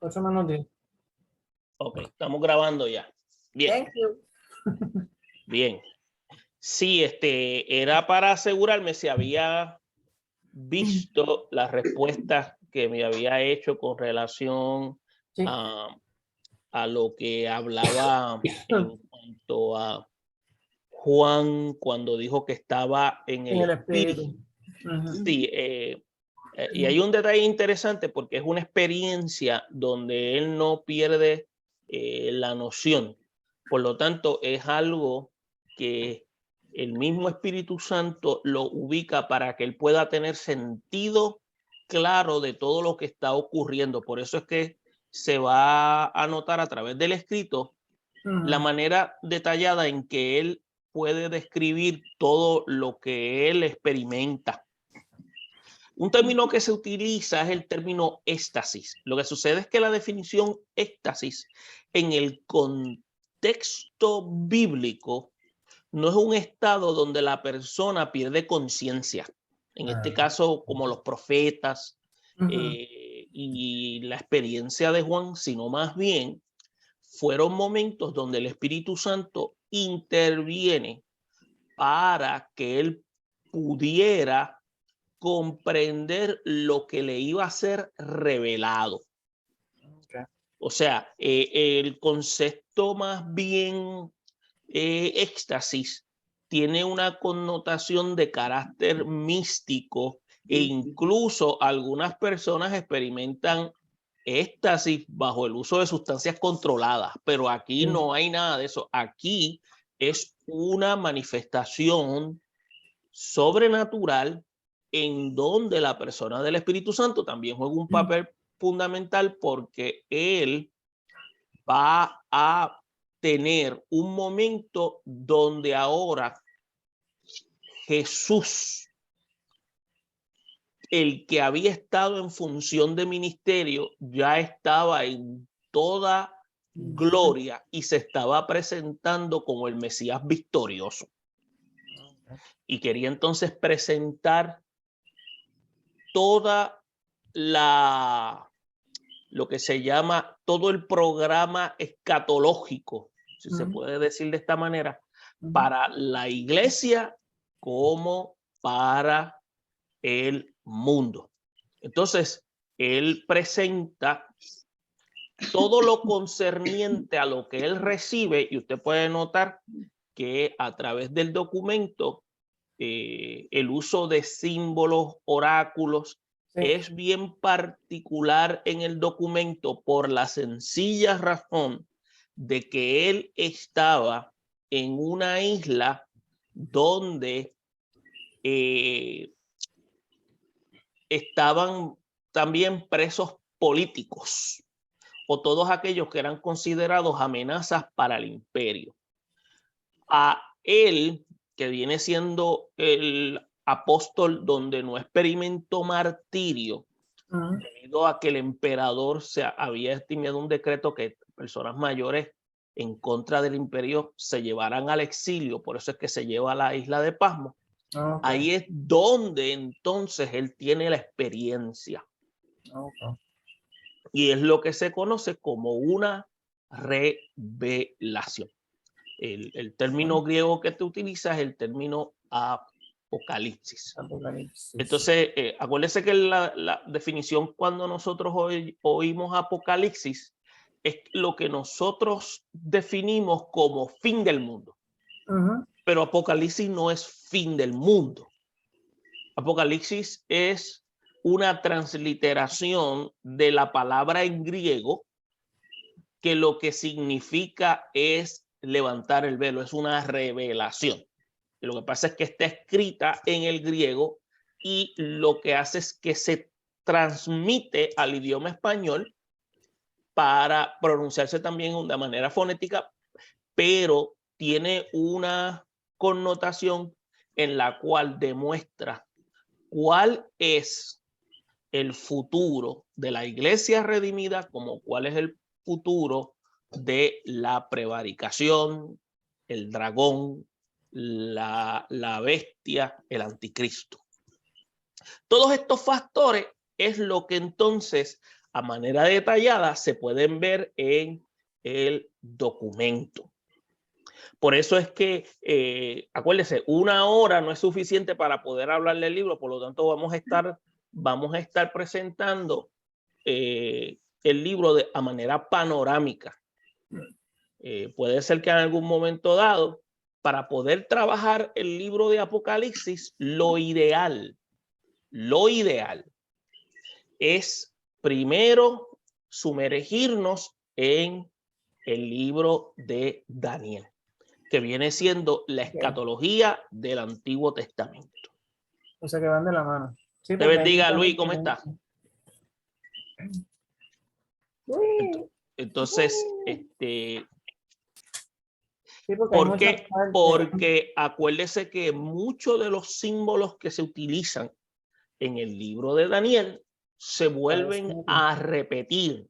8:10. Ok, estamos grabando ya. Bien. Thank you. Bien. Sí, era para asegurarme si había visto las respuestas que me había hecho con relación Sí. a lo que hablaba en cuanto a Juan cuando dijo que estaba en En el el espíritu. espíritu. Ujú. Sí, y hay un detalle interesante porque es una experiencia donde él no pierde la noción. Por lo tanto, es algo que el mismo Espíritu Santo lo ubica para que él pueda tener sentido claro de todo lo que está ocurriendo. Por eso es que se va a notar a través del escrito la manera detallada en que él puede describir todo lo que él experimenta. Un término que se utiliza es el término éxtasis. Lo que sucede es que la definición éxtasis en el contexto bíblico no es un estado donde la persona pierde conciencia. En este caso, como los profetas y la experiencia de Juan, sino más bien fueron momentos donde el Espíritu Santo interviene para que él pudiera comprender lo que le iba a ser revelado. Okay. O sea, el concepto más bien éxtasis tiene una connotación de carácter místico e incluso algunas personas experimentan éxtasis bajo el uso de sustancias controladas, pero aquí no hay nada de eso. Aquí es una manifestación sobrenatural en donde la persona del Espíritu Santo también juega un papel fundamental porque él va a tener un momento donde ahora Jesús, el que había estado en función de ministerio, ya estaba en toda gloria y se estaba presentando como el Mesías victorioso. Y quería entonces presentar toda lo que se llama todo el programa escatológico, si se puede decir de esta manera, para la iglesia como para el mundo. Entonces, él presenta todo lo concerniente a lo que él recibe y usted puede notar que a través del documento el uso de símbolos, oráculos, es bien particular en el documento por la sencilla razón de que él estaba en una isla donde estaban también presos políticos o todos aquellos que eran considerados amenazas para el imperio. A él, que viene siendo el apóstol donde no experimentó martirio, debido a que el emperador se había estimado un decreto que personas mayores en contra del imperio se llevaran al exilio, por eso es que se lleva a la isla de Pasmo. Ahí es donde entonces él tiene la experiencia. Y es lo que se conoce como una revelación. El término griego que te utiliza es el término apocalipsis. Entonces, acuérdese que la definición cuando nosotros oímos apocalipsis es lo que nosotros definimos como fin del mundo. Pero apocalipsis no es fin del mundo. Apocalipsis es una transliteración de la palabra en griego que lo que significa es levantar el velo, es una revelación. Y lo que pasa es que está escrita en el griego y lo que hace es que se transmite al idioma español para pronunciarse también de manera fonética, pero tiene una connotación en la cual demuestra cuál es el futuro de la iglesia redimida, como cuál es el futuro de la prevaricación, el dragón, la bestia, el anticristo. Todos estos factores es lo que entonces a manera detallada se pueden ver en el documento. Por eso es que, acuérdense, 1 hora no es suficiente para poder hablar del libro, por lo tanto vamos a estar presentando el libro a manera panorámica. Puede ser que en algún momento dado, para poder trabajar el libro de Apocalipsis, lo ideal es primero sumergirnos en el libro de Daniel, que viene siendo la escatología del Antiguo Testamento. O sea que van de la mano. Sí, Te bendiga, Luis, ¿cómo estás? Entonces, sí, porque ¿por qué? Porque acuérdese que muchos de los símbolos que se utilizan en el libro de Daniel se vuelven a repetir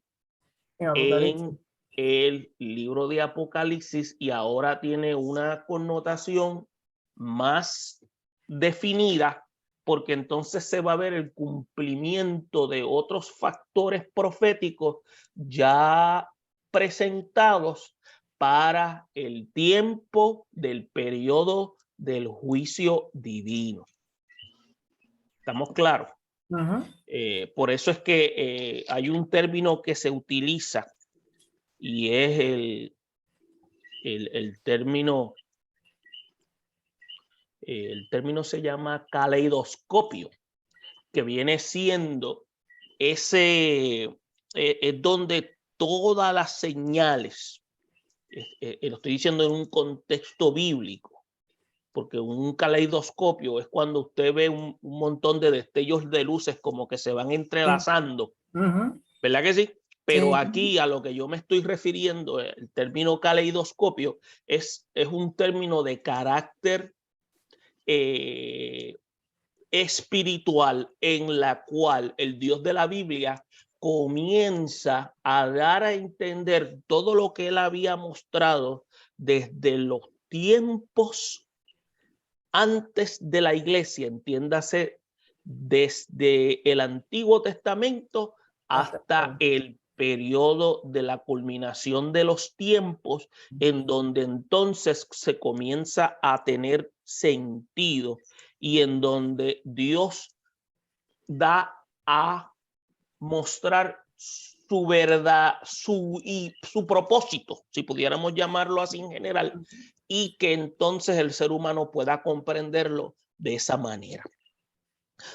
en el libro de Apocalipsis y ahora tiene una connotación más definida porque entonces se va a ver el cumplimiento de otros factores proféticos ya presentados para el tiempo del periodo del juicio divino. ¿Estamos claros? Por eso es que hay un término que se utiliza y es el término se llama caleidoscopio, que viene siendo ese, es donde todas las señales, lo estoy diciendo en un contexto bíblico, porque un caleidoscopio es cuando usted ve un montón de destellos de luces como que se van entrelazando, ¿verdad que sí? Pero aquí a lo que yo me estoy refiriendo, el término caleidoscopio es un término de carácter espiritual en la cual el Dios de la Biblia comienza a dar a entender todo lo que él había mostrado desde los tiempos antes de la iglesia, entiéndase, desde el Antiguo Testamento hasta el periodo de la culminación de los tiempos, en donde entonces se comienza a tener sentido y en donde Dios da a mostrar su verdad, su propósito, si pudiéramos llamarlo así en general, y que entonces el ser humano pueda comprenderlo de esa manera.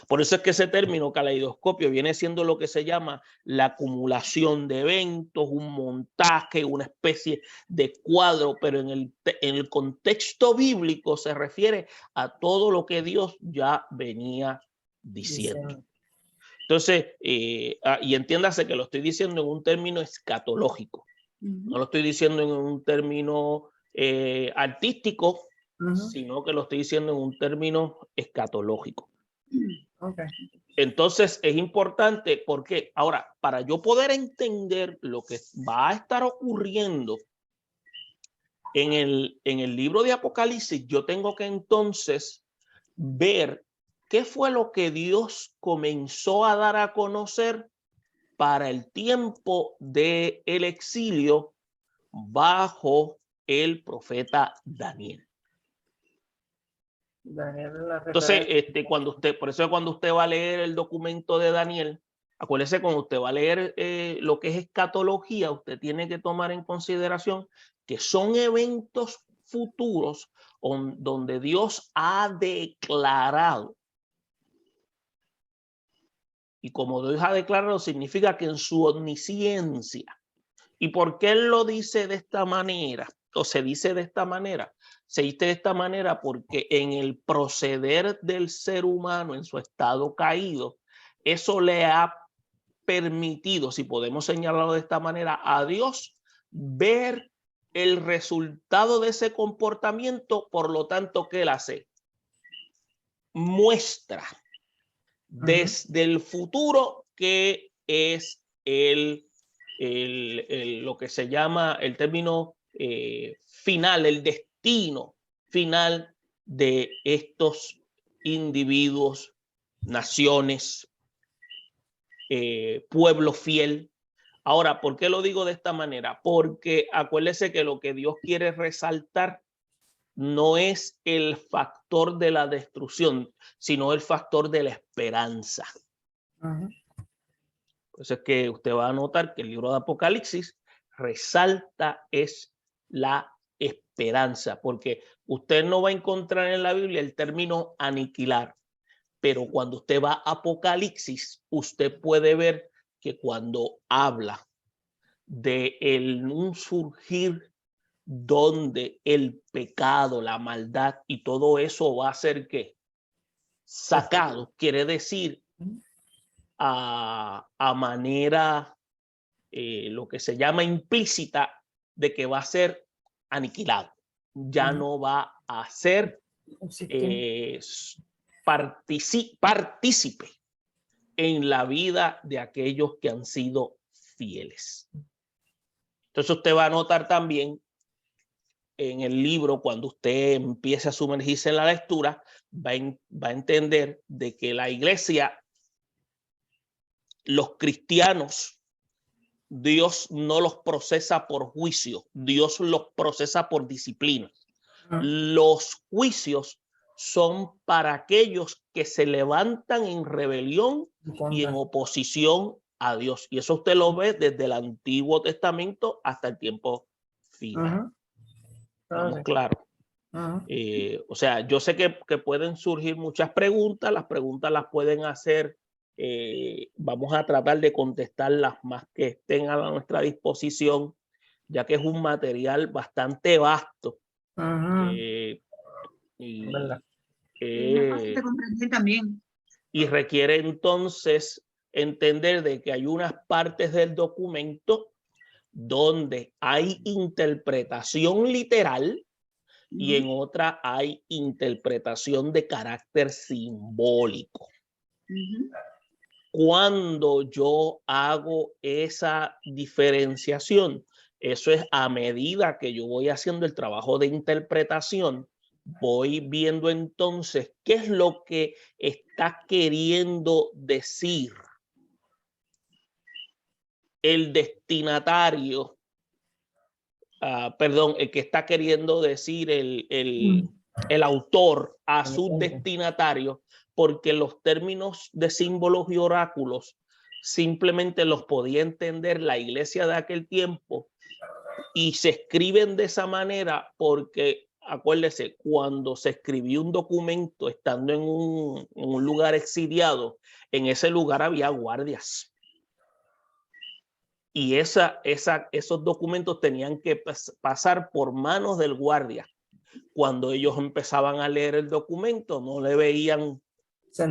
Por eso es que ese término caleidoscopio viene siendo lo que se llama la acumulación de eventos, un montaje, una especie de cuadro, pero en el contexto bíblico se refiere a todo lo que Dios ya venía diciendo. Entonces, y entiéndase que lo estoy diciendo en un término escatológico, no lo estoy diciendo en un término artístico, sino que lo estoy diciendo en un término escatológico. Entonces es importante porque ahora, para yo poder entender lo que va a estar ocurriendo en el libro de Apocalipsis, yo tengo que entonces ver qué fue lo que Dios comenzó a dar a conocer para el tiempo del exilio bajo el profeta Daniel. Entonces, por eso cuando usted va a leer el documento de Daniel, acuérdese, cuando usted va a leer lo que es escatología, usted tiene que tomar en consideración que son eventos futuros donde Dios ha declarado. Y como Dios ha declarado, significa que en su omnisciencia. ¿Y por qué él lo dice de esta manera? O se dice de esta manera. Se dice de esta manera porque en el proceder del ser humano, en su estado caído, eso le ha permitido, si podemos señalarlo de esta manera, a Dios ver el resultado de ese comportamiento. Por lo tanto, ¿qué él hace? Muestra desde el futuro que es lo que se llama el término final, el destino final de estos individuos, naciones, pueblo fiel. Ahora, ¿por qué lo digo de esta manera? Porque acuérdese que lo que Dios quiere resaltar no es el factor de la destrucción, sino el factor de la esperanza. Por eso es que usted va a notar que el libro de Apocalipsis resalta es la esperanza, porque usted no va a encontrar en la Biblia el término aniquilar, pero cuando usted va a Apocalipsis, usted puede ver que cuando habla de un surgir donde el pecado, la maldad y todo eso va a ser que sacado, quiere decir a manera lo que se llama implícita de que va a ser aniquilado, ya no va a ser partícipe en la vida de aquellos que han sido fieles. Entonces usted va a notar también en el libro, cuando usted empiece a sumergirse en la lectura, va a entender de que la iglesia, los cristianos, Dios no los procesa por juicio, Dios los procesa por disciplina. Los juicios son para aquellos que se levantan en rebelión y en oposición a Dios. Y eso usted lo ve desde el Antiguo Testamento hasta el tiempo final. Estamos claros. O sea, yo sé que pueden surgir muchas preguntas. Las preguntas las pueden hacer. Vamos a tratar de contestar las más que estén a nuestra disposición, ya que es un material bastante vasto. Y requiere entonces entender de que hay unas partes del documento donde hay interpretación literal y en otra hay interpretación de carácter simbólico. Cuando yo hago esa diferenciación, eso es a medida que yo voy haciendo el trabajo de interpretación, voy viendo entonces qué es lo que está queriendo decir el destinatario, perdón, el que está queriendo decir el autor a su destinatario, porque los términos de símbolos y oráculos simplemente los podía entender la iglesia de aquel tiempo y se escriben de esa manera porque, acuérdese, cuando se escribió un documento estando en un lugar exiliado, en ese lugar había guardias. Y esos documentos tenían que pasar por manos del guardia. Cuando ellos empezaban a leer el documento, no le veían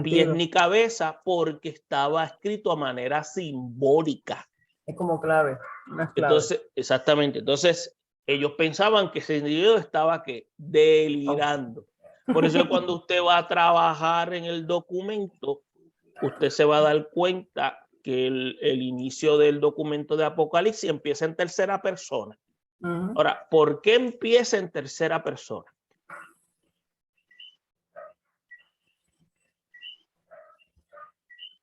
pies ni cabeza porque estaba escrito a manera simbólica. Es como clave. Entonces, exactamente. Entonces, ellos pensaban que ese individuo estaba delirando. Por eso cuando usted va a trabajar en el documento, usted se va a dar cuenta que el inicio del documento de Apocalipsis empieza en tercera persona. Ahora, ¿por qué empieza en tercera persona?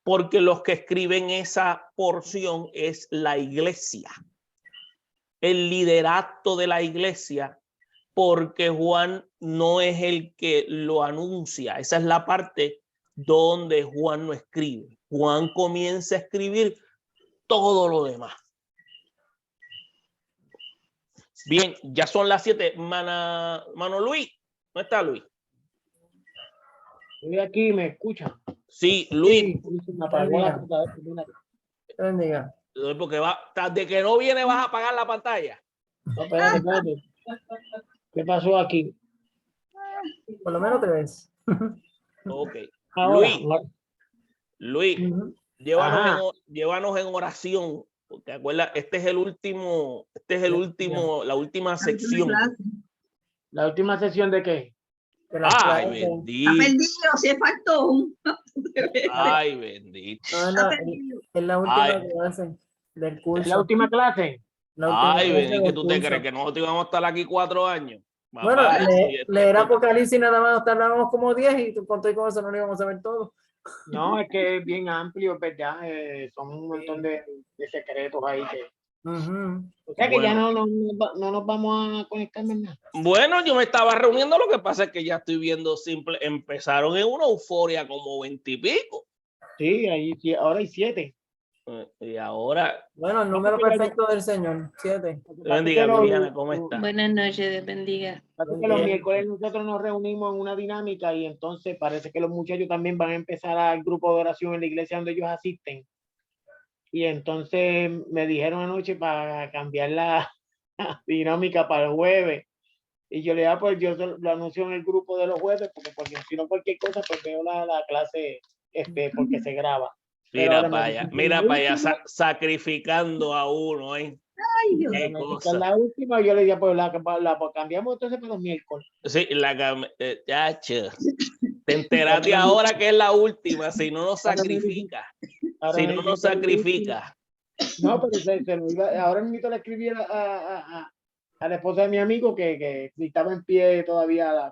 Porque los que escriben esa porción es la iglesia, el liderato de la iglesia, porque Juan no es el que lo anuncia. Esa es la parte donde Juan no escribe. Juan comienza a escribir todo lo demás. Bien, ya son las 7. Mano Luis, ¿no está Luis? Estoy aquí, ¿me escuchan? Sí, Luis. Bendiga. Porque de que no viene vas a apagar la pantalla. No, espérate. ¿Qué pasó aquí? Por lo menos te ves. Ok. Ahora, Luis, llévanos en oración. Porque acuerda, este es la última sección. ¿La última sesión de qué? Ay, bendito. Ha perdido, se faltó. Ay, bendito. No, es la última que hacen del curso. ¿Es la última clase? Ay, bendito, ¿qué tú te crees? ¿Que nosotros íbamos a estar aquí 4 años? Bueno, leer Apocalipsis nada más tardábamos como 10 y con todo y con eso no lo íbamos a ver todo. No, es que es bien amplio, ¿verdad? Son un montón de secretos ahí que... Ujú. O sea que ya Bueno. no nos vamos a conectar más nada. Bueno, yo me estaba reuniendo, lo que pasa es que ya estoy viendo empezaron en una euforia como 20 y pico. Sí, ahí, sí, ahora hay 7. Y ahora, Bueno, el No, número porque perfecto del Señor, 7. bendiga, Viviana, ¿cómo está? Buenas noches, Dios bendiga. Parece que los miércoles nosotros nos reunimos en una dinámica y entonces parece que los muchachos también van a empezar al grupo de oración en la iglesia donde ellos asisten. Y entonces me dijeron anoche para cambiar la dinámica para el jueves. Y yo le dije, pues yo lo anuncio en el grupo de los jueves, porque si no cualquier cosa, pues veo la clase porque se graba. Mira para allá, sacrificando a uno, ¿eh? Ay, Dios. Qué cosa. La última, yo le dije, pues la cambiamos entonces para los miércoles. Sí, chacho. Te enteraste ahora que es la última, si no nos sacrifica. Si no nos sacrifica. No, pero se lo iba, ahora mismo le escribí a la esposa de mi amigo que estaba en pie todavía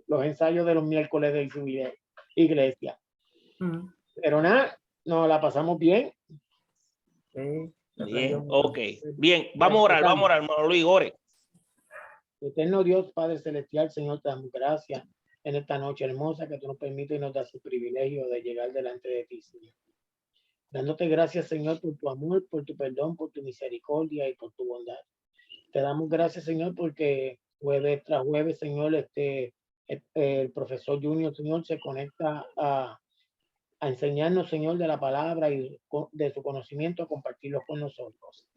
los ensayos de los miércoles de su iglesia. Pero nada, nos la pasamos bien. Sí, Bien, ok. Bien, vamos a orar, hermano Luis, ore. Eterno Dios, Padre Celestial, Señor, te damos gracias en esta noche hermosa que tú nos permites y nos das el privilegio de llegar delante de ti, Señor. Dándote gracias, Señor, por tu amor, por tu perdón, por tu misericordia y por tu bondad. Te damos gracias, Señor, porque jueves tras jueves, Señor, el profesor Junior, Señor, se conecta a enseñarnos, Señor, de la palabra y de su conocimiento, a compartirlo con nosotros.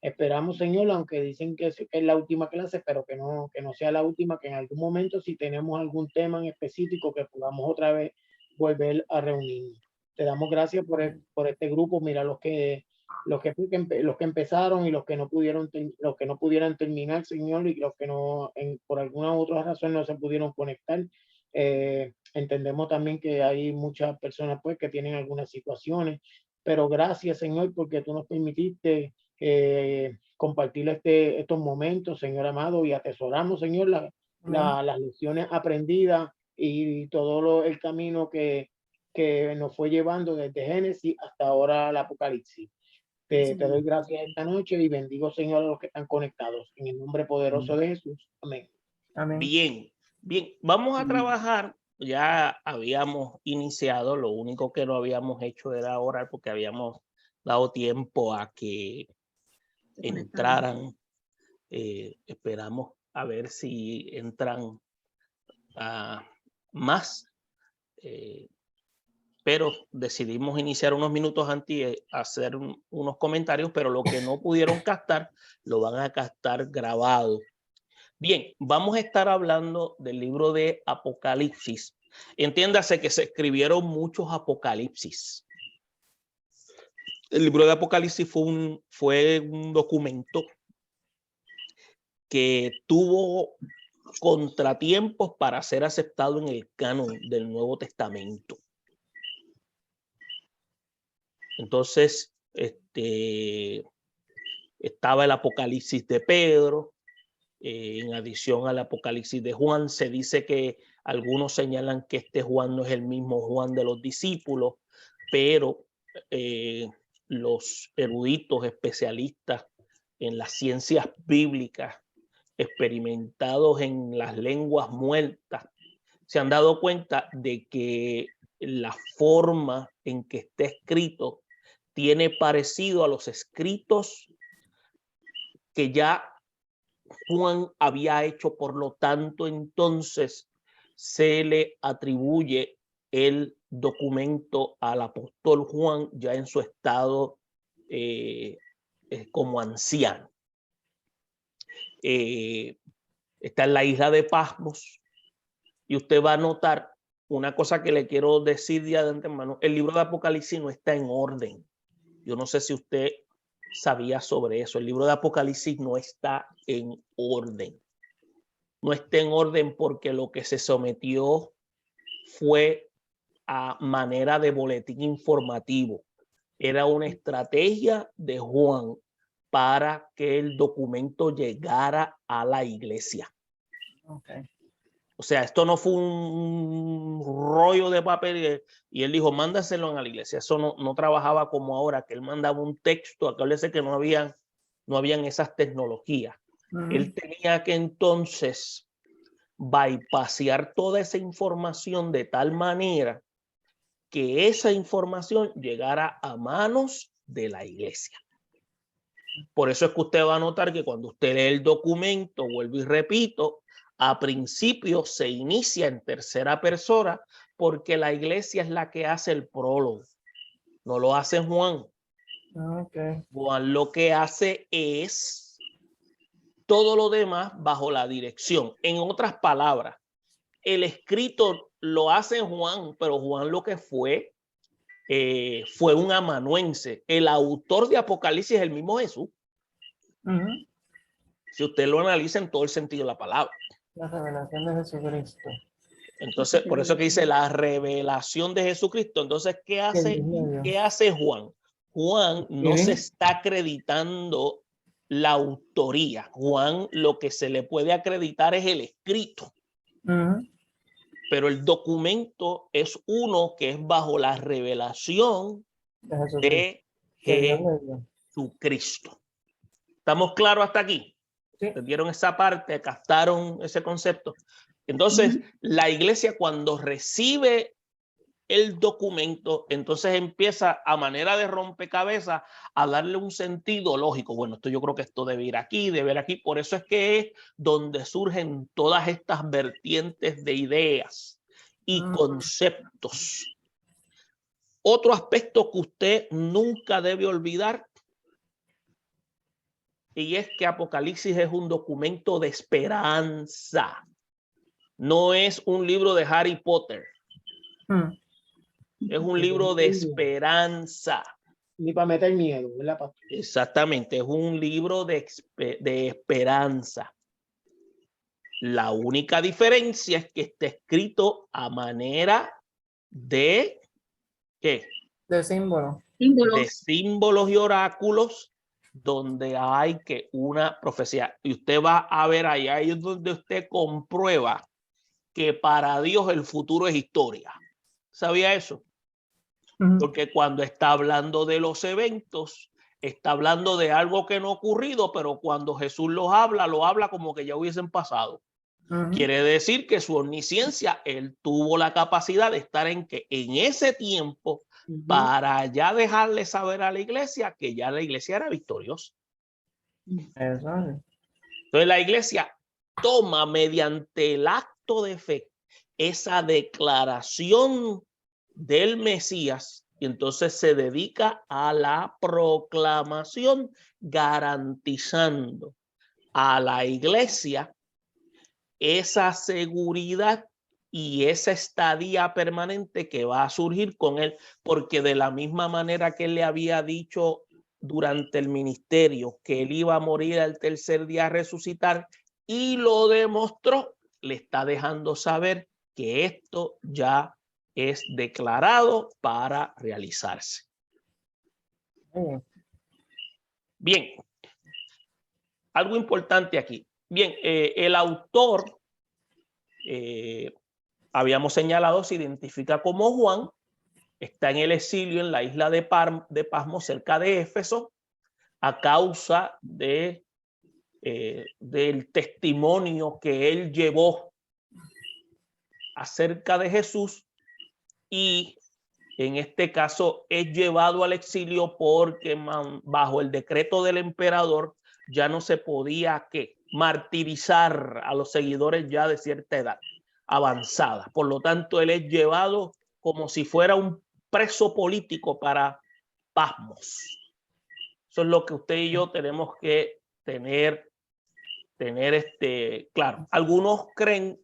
Esperamos, Señor, aunque dicen que es la última clase, pero que no sea la última, que en algún momento, si tenemos algún tema en específico, que podamos otra vez volver a reunirnos. Te damos gracias por este grupo. Mira los que empezaron y los que no pudieran terminar, Señor, y los que por alguna otra razón no se pudieron conectar. Entendemos también que hay muchas personas pues que tienen algunas situaciones, pero gracias, Señor, porque tú nos permitiste compartir estos momentos, Señor amado, y atesoramos, Señor, las lecciones aprendidas y todo el camino que nos fue llevando desde Génesis hasta ahora al Apocalipsis. Te doy gracias esta noche y bendigo, Señor, a los que están conectados. En el nombre poderoso de Jesús. Amén. Amén. Bien, vamos a trabajar. Ya habíamos iniciado, lo único que no habíamos hecho era orar porque habíamos dado tiempo a que entraran. Esperamos a ver si entran más. Pero decidimos iniciar unos minutos antes, hacer unos comentarios, pero lo que no pudieron captar, lo van a captar grabado. Bien, vamos a estar hablando del libro de Apocalipsis. Entiéndase que se escribieron muchos Apocalipsis. El libro de Apocalipsis fue un documento que tuvo contratiempos para ser aceptado en el canon del Nuevo Testamento. Entonces, estaba el Apocalipsis de Pedro, en adición al Apocalipsis de Juan. Se dice que algunos señalan que este Juan no es el mismo Juan de los discípulos, pero los eruditos especialistas en las ciencias bíblicas, experimentados en las lenguas muertas, se han dado cuenta de que la forma en que está escrito tiene parecido a los escritos que ya Juan había hecho. Por lo tanto, entonces se le atribuye el documento al apóstol Juan ya en su estado como anciano. Está en la isla de Patmos y usted va a notar una cosa que le quiero decir de antemano: el libro de Apocalipsis no está en orden. Yo no sé si usted sabía sobre eso. El libro de Apocalipsis no está en orden. No está en orden porque lo que se sometió fue a manera de boletín informativo. Era una estrategia de Juan para que el documento llegara a la iglesia. Okay. O sea, esto no fue un rollo de papel y él dijo, mándaselo a la iglesia. Eso no trabajaba como ahora, que él mandaba un texto. Acuérdese que no habían esas tecnologías. Él tenía que entonces bypassear toda esa información de tal manera que esa información llegara a manos de la iglesia. Por eso es que usted va a notar que cuando usted lee el documento, vuelvo y repito, a principio se inicia en tercera persona porque la iglesia es la que hace el prólogo. No lo hace Juan. Okay. Juan lo que hace es todo lo demás bajo la dirección. En otras palabras, el escrito lo hace Juan, pero Juan lo que fue un amanuense. El autor de Apocalipsis es el mismo Jesús. Si usted lo analiza en todo el sentido de la palabra. La revelación de Jesucristo. Entonces, por eso que dice la revelación de Jesucristo. Entonces, ¿qué hace Juan? Juan no se está acreditando la autoría. Juan lo que se le puede acreditar es el escrito. Pero el documento es uno que es bajo la revelación de Jesucristo. ¿Estamos claros hasta aquí? Sí. ¿Entendieron esa parte? ¿Captaron ese concepto? Entonces, la iglesia cuando recibe el documento, entonces empieza a manera de rompecabezas a darle un sentido lógico. Bueno, esto yo creo que esto debe ir aquí, debe ir aquí. Por eso es que es donde surgen todas estas vertientes de ideas y conceptos. Otro aspecto que usted nunca debe olvidar, y es que Apocalipsis es un documento de esperanza. No es un libro de Harry Potter. Es un libro de esperanza. Ni para meter miedo, ¿verdad, pastor? Exactamente, es un libro de esperanza. La única diferencia es que está escrito a manera de ¿qué? De símbolo. De símbolos y oráculos, donde hay que una profecía. Y usted va a ver ahí es donde usted comprueba que para Dios el futuro es historia. ¿Sabía eso? Porque cuando está hablando de los eventos, está hablando de algo que no ha ocurrido, pero cuando Jesús lo habla como que ya hubiesen pasado. Quiere decir que su omnisciencia, él tuvo la capacidad de estar en ese tiempo para ya dejarle saber a la iglesia que ya la iglesia era victoriosa. Eso. Entonces la iglesia toma mediante el acto de fe esa declaración del Mesías y entonces se dedica a la proclamación, garantizando a la iglesia esa seguridad y esa estadía permanente que va a surgir con él, porque de la misma manera que él le había dicho durante el ministerio que él iba a morir al tercer día a resucitar y lo demostró, le está dejando saber que esto ya es declarado para realizarse. Bien, algo importante aquí. Bien, el autor, habíamos señalado, se identifica como Juan, está en el exilio en la isla de Pasmo, cerca de Éfeso, a causa del testimonio que él llevó acerca de Jesús y en este caso es llevado al exilio porque bajo el decreto del emperador ya no se podía martirizar a los seguidores ya de cierta edad avanzada. Por lo tanto, él es llevado como si fuera un preso político para Pasmos. Eso es lo que usted y yo tenemos que tener claro. Algunos creen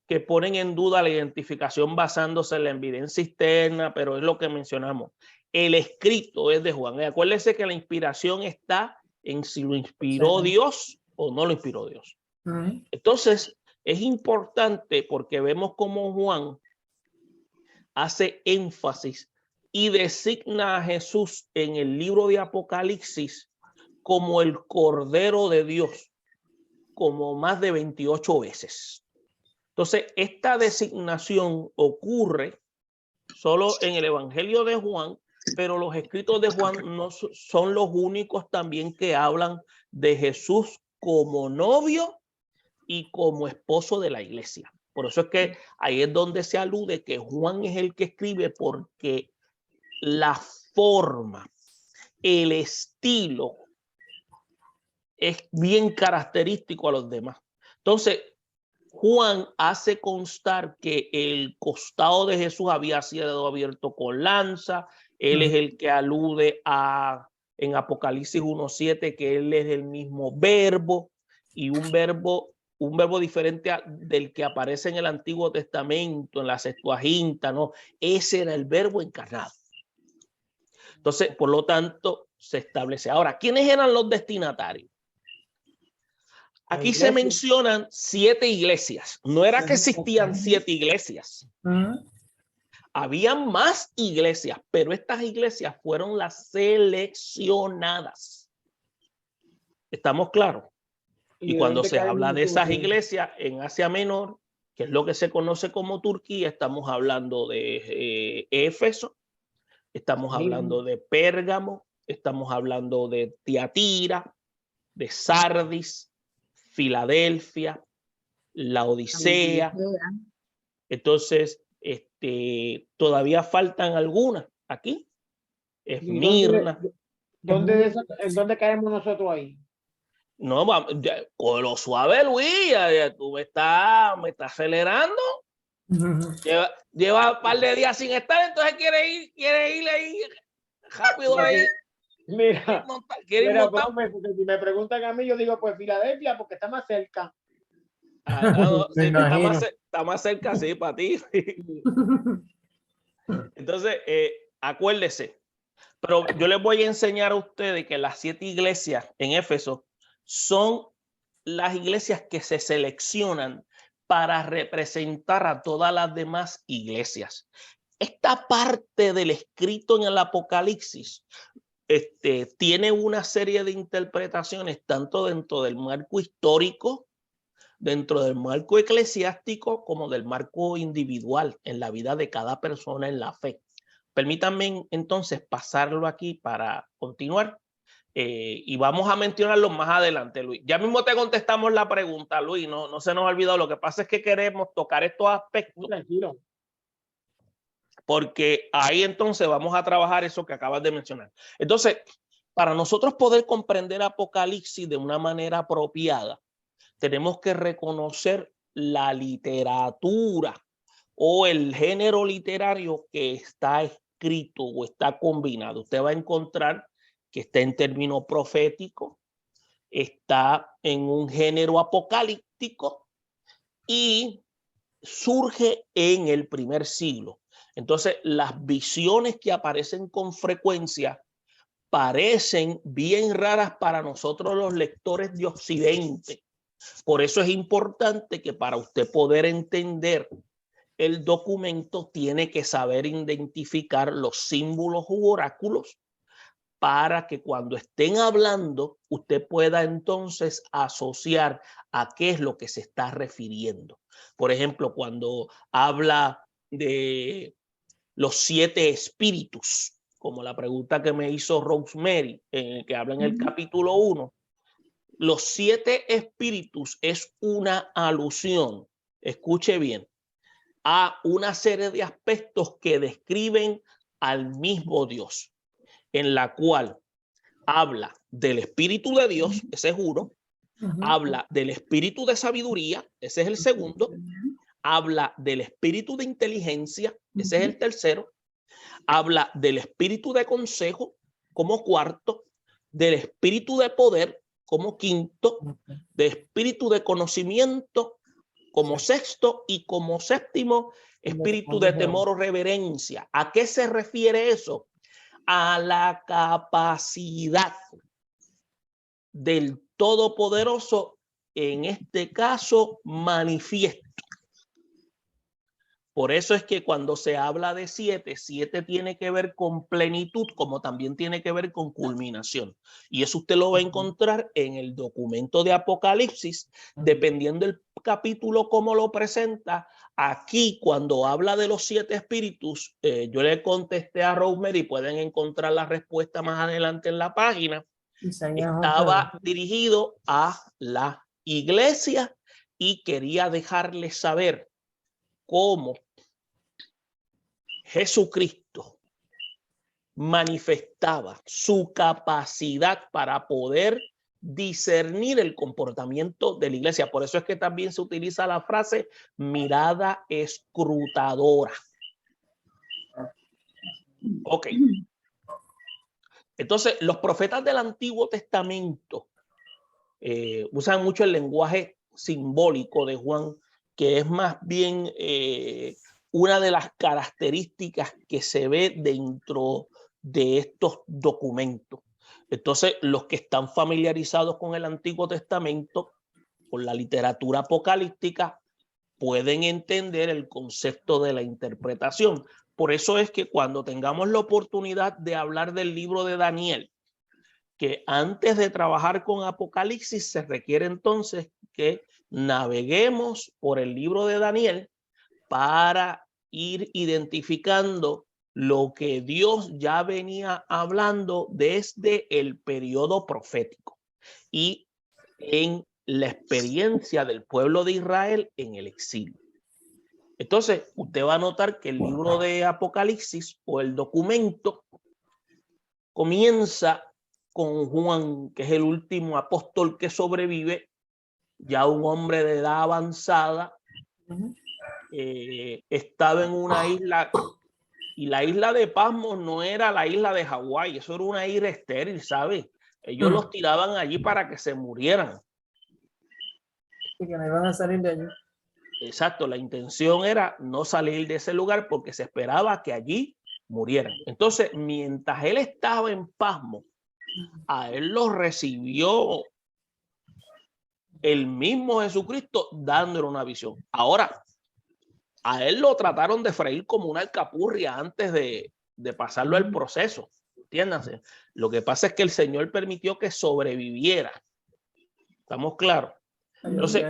que ponen en duda la identificación basándose en la evidencia externa, pero es lo que mencionamos. El escrito es de Juan. Acuérdense que la inspiración está en si lo inspiró Dios o no lo inspiró Dios. Entonces, es importante porque vemos cómo Juan hace énfasis y designa a Jesús en el libro de Apocalipsis como el Cordero de Dios, como más de 28 veces. Entonces, esta designación ocurre solo en el Evangelio de Juan, pero los escritos de Juan no son los únicos también que hablan de Jesús como novio y como esposo de la iglesia. Por eso es que ahí es donde se alude que Juan es el que escribe, porque la forma, el estilo es bien característico a los demás. Entonces, Juan hace constar que el costado de Jesús había sido abierto con lanza. Él es el que alude en Apocalipsis 1:7 que él es el mismo verbo, y un verbo diferente del que aparece en el Antiguo Testamento, en la Septuaginta, ¿no? Ese era el verbo encarnado. Entonces, por lo tanto, se establece. Ahora, ¿quiénes eran los destinatarios? Aquí se mencionan 7 iglesias. No era que existían 7 iglesias. Habían más iglesias, pero estas iglesias fueron las seleccionadas. ¿Estamos claros? Y cuando se habla de esas iglesias en Asia Menor, que es lo que se conoce como Turquía, estamos hablando de Éfeso, estamos hablando de Pérgamo, estamos hablando de Tiatira, de Sardis, Filadelfia, Laodicea. Entonces, todavía faltan algunas aquí. Esmirna. ¿En dónde caemos nosotros ahí? No, con lo suave, Luis, ya tú me estás acelerando. Lleva un par de días sin estar, entonces quiere ir ahí rápido ahí. Mira, porque si me preguntan a mí, yo digo, pues Filadelfia, porque está más cerca. No, sí, está más cerca, sí, para ti. Entonces, acuérdese, pero yo les voy a enseñar a ustedes que las 7 iglesias en Éfeso son las iglesias que se seleccionan para representar a todas las demás iglesias. Esta parte del escrito en el Apocalipsis tiene una serie de interpretaciones tanto dentro del marco histórico, dentro del marco eclesiástico, como del marco individual en la vida de cada persona en la fe. Permítanme entonces pasarlo aquí para continuar. Y vamos a mencionarlo más adelante, Luis. Ya mismo te contestamos la pregunta, Luis, no se nos ha olvidado. Lo que pasa es que queremos tocar estos aspectos. Tranquilo. Porque ahí entonces vamos a trabajar eso que acabas de mencionar. Entonces, para nosotros poder comprender Apocalipsis de una manera apropiada, tenemos que reconocer la literatura o el género literario que está escrito o está combinado. Usted va a encontrar que está en término profético, está en un género apocalíptico y surge en el primer siglo. Entonces, las visiones que aparecen con frecuencia parecen bien raras para nosotros los lectores de Occidente. Por eso es importante que para usted poder entender el documento tiene que saber identificar los símbolos u oráculos para que cuando estén hablando usted pueda entonces asociar a qué es lo que se está refiriendo. Por ejemplo, cuando habla de los 7 espíritus, como la pregunta que me hizo Rosemary, que habla en el capítulo 1, los 7 espíritus es una alusión, escuche bien, a una serie de aspectos que describen al mismo Dios, en la cual habla del Espíritu de Dios, ese es uno, habla del Espíritu de sabiduría, ese es el segundo, habla del Espíritu de inteligencia, ese es el tercero, habla del Espíritu de consejo como cuarto, del Espíritu de poder como quinto, de Espíritu de conocimiento como sexto y como séptimo, Espíritu de temor o reverencia. ¿A qué se refiere eso? A la capacidad del Todopoderoso, en este caso manifiesto. Por eso es que cuando se habla de 7, 7 tiene que ver con plenitud, como también tiene que ver con culminación. Y eso usted lo va a encontrar en el documento de Apocalipsis, dependiendo del capítulo como lo presenta, aquí cuando habla de los 7 espíritus, yo le contesté a Rosemary, pueden encontrar la respuesta más adelante en la página. Estaba dirigido a la iglesia y quería dejarles saber cómo Jesucristo manifestaba su capacidad para poder discernir el comportamiento de la iglesia. Por eso es que también se utiliza la frase mirada escrutadora. Ok. Entonces, los profetas del Antiguo Testamento usan mucho el lenguaje simbólico de Juan, que es más bien una de las características que se ve dentro de estos documentos. Entonces, los que están familiarizados con el Antiguo Testamento, con la literatura apocalíptica, pueden entender el concepto de la interpretación. Por eso es que cuando tengamos la oportunidad de hablar del libro de Daniel, que antes de trabajar con Apocalipsis se requiere entonces que naveguemos por el libro de Daniel para ir identificando lo que Dios ya venía hablando desde el periodo profético y en la experiencia del pueblo de Israel en el exilio. Entonces, usted va a notar que el libro de Apocalipsis o el documento comienza con Juan, que es el último apóstol que sobrevive, ya un hombre de edad avanzada, estaba en una isla, y la isla de Pasmos no era la isla de Hawái, eso era una isla estéril, ¿sabes? Ellos los tiraban allí para que se murieran. Y que no iban a salir de allí. Exacto, la intención era no salir de ese lugar porque se esperaba que allí murieran. Entonces, mientras él estaba en Pasmos, a él lo recibió el mismo Jesucristo dándole una visión. Ahora, a él lo trataron de freír como una alcapurria antes de pasarlo el proceso. Entiéndanse. Lo que pasa es que el Señor permitió que sobreviviera. ¿Estamos claros? Entonces,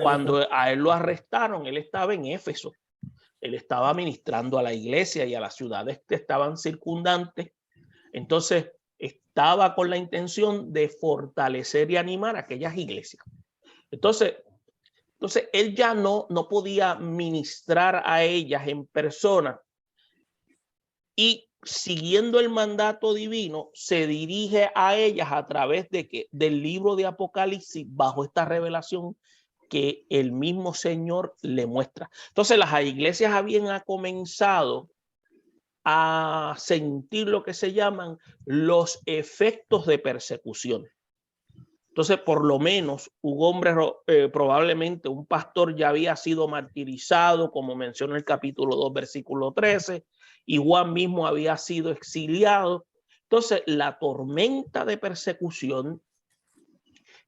cuando a él lo arrestaron, él estaba en Éfeso. Él estaba ministrando a la iglesia y a las ciudades que estaban circundantes. Entonces, estaba con la intención de fortalecer y animar a aquellas iglesias. Entonces él ya no podía ministrar a ellas en persona y siguiendo el mandato divino se dirige a ellas a través del libro de Apocalipsis bajo esta revelación que el mismo Señor le muestra. Entonces las iglesias habían comenzado a sentir lo que se llaman los efectos de persecución. Entonces, por lo menos, un hombre, probablemente un pastor ya había sido martirizado, como menciona el capítulo 2, versículo 13, y Juan mismo había sido exiliado. Entonces, la tormenta de persecución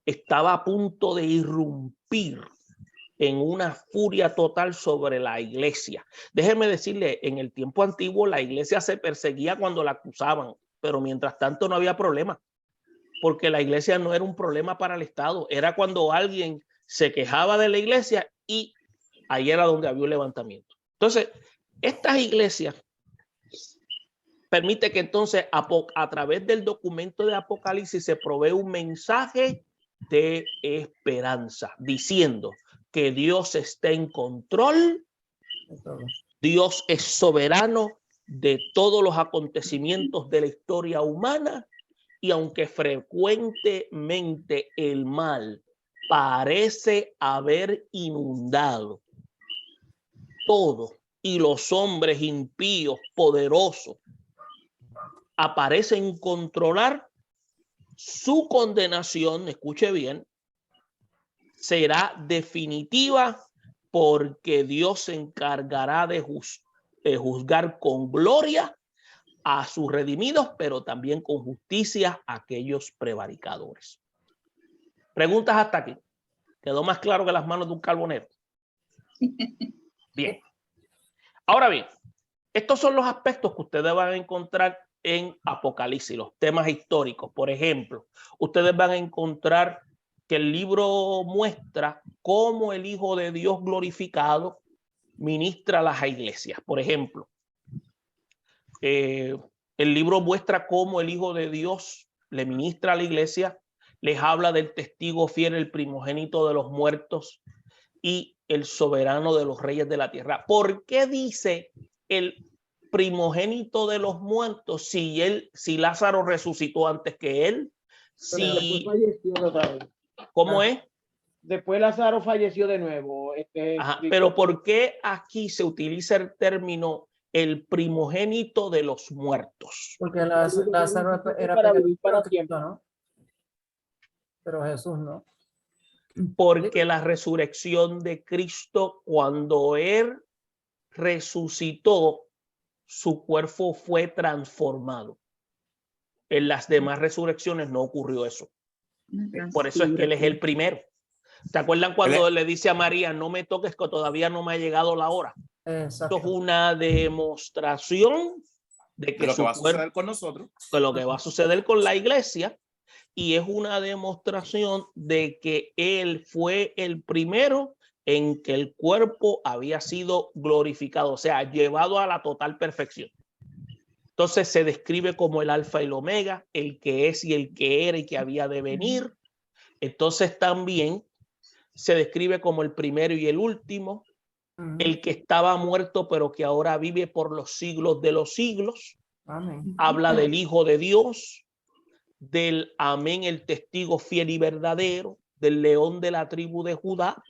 estaba a punto de irrumpir en una furia total sobre la iglesia. Déjeme decirle, en el tiempo antiguo la iglesia se perseguía cuando la acusaban, pero mientras tanto no había problema, porque la iglesia no era un problema para el Estado, era cuando alguien se quejaba de la iglesia y ahí era donde había un levantamiento. Entonces, estas iglesias permite que entonces a través del documento de Apocalipsis se provee un mensaje de esperanza, diciendo que Dios está en control, Dios es soberano de todos los acontecimientos de la historia humana, y aunque frecuentemente el mal parece haber inundado todo y los hombres impíos, poderosos, aparecen controlar, su condenación, escuche bien, será definitiva porque Dios se encargará de juzgar con gloria a sus redimidos, pero también con justicia a aquellos prevaricadores. Preguntas hasta aquí. ¿Quedó más claro que las manos de un carbonero? Bien. Ahora bien, estos son los aspectos que ustedes van a encontrar en Apocalipsis, los temas históricos. Por ejemplo, ustedes van a encontrar que el libro muestra cómo el Hijo de Dios glorificado ministra a las iglesias. Por ejemplo, el libro muestra cómo el Hijo de Dios le ministra a la iglesia, les habla del testigo fiel, el primogénito de los muertos y el soberano de los reyes de la tierra. ¿Por qué dice el primogénito de los muertos si Lázaro resucitó antes que él? Pero después falleció otra vez. ¿Cómo es? Después Lázaro falleció de nuevo. Ajá, pero ¿por qué aquí se utiliza el término el primogénito de los muertos? Porque Lázaro era para pecador, vivir para pero siempre. Cristo no. Pero Jesús no. Porque la resurrección de Cristo, cuando él resucitó, su cuerpo fue transformado. En las demás resurrecciones no ocurrió eso. Por eso es que él es el primero. ¿Se acuerdan cuando le dice a María, no me toques que todavía no me ha llegado la hora? Exacto. Esto es una demostración de que lo que va a su cuerpo, suceder con nosotros. de lo que va a suceder con la iglesia, y es una demostración de que él fue el primero en que el cuerpo había sido glorificado, o sea, llevado a la total perfección. Entonces se describe como el alfa y el omega, el que es y el que era y que había de venir. Entonces también se describe como el primero y el último, el que estaba muerto pero que ahora vive por los siglos de los siglos. Amén. Habla del Hijo de Dios, del amén, el testigo fiel y verdadero, del león de la tribu de Judá,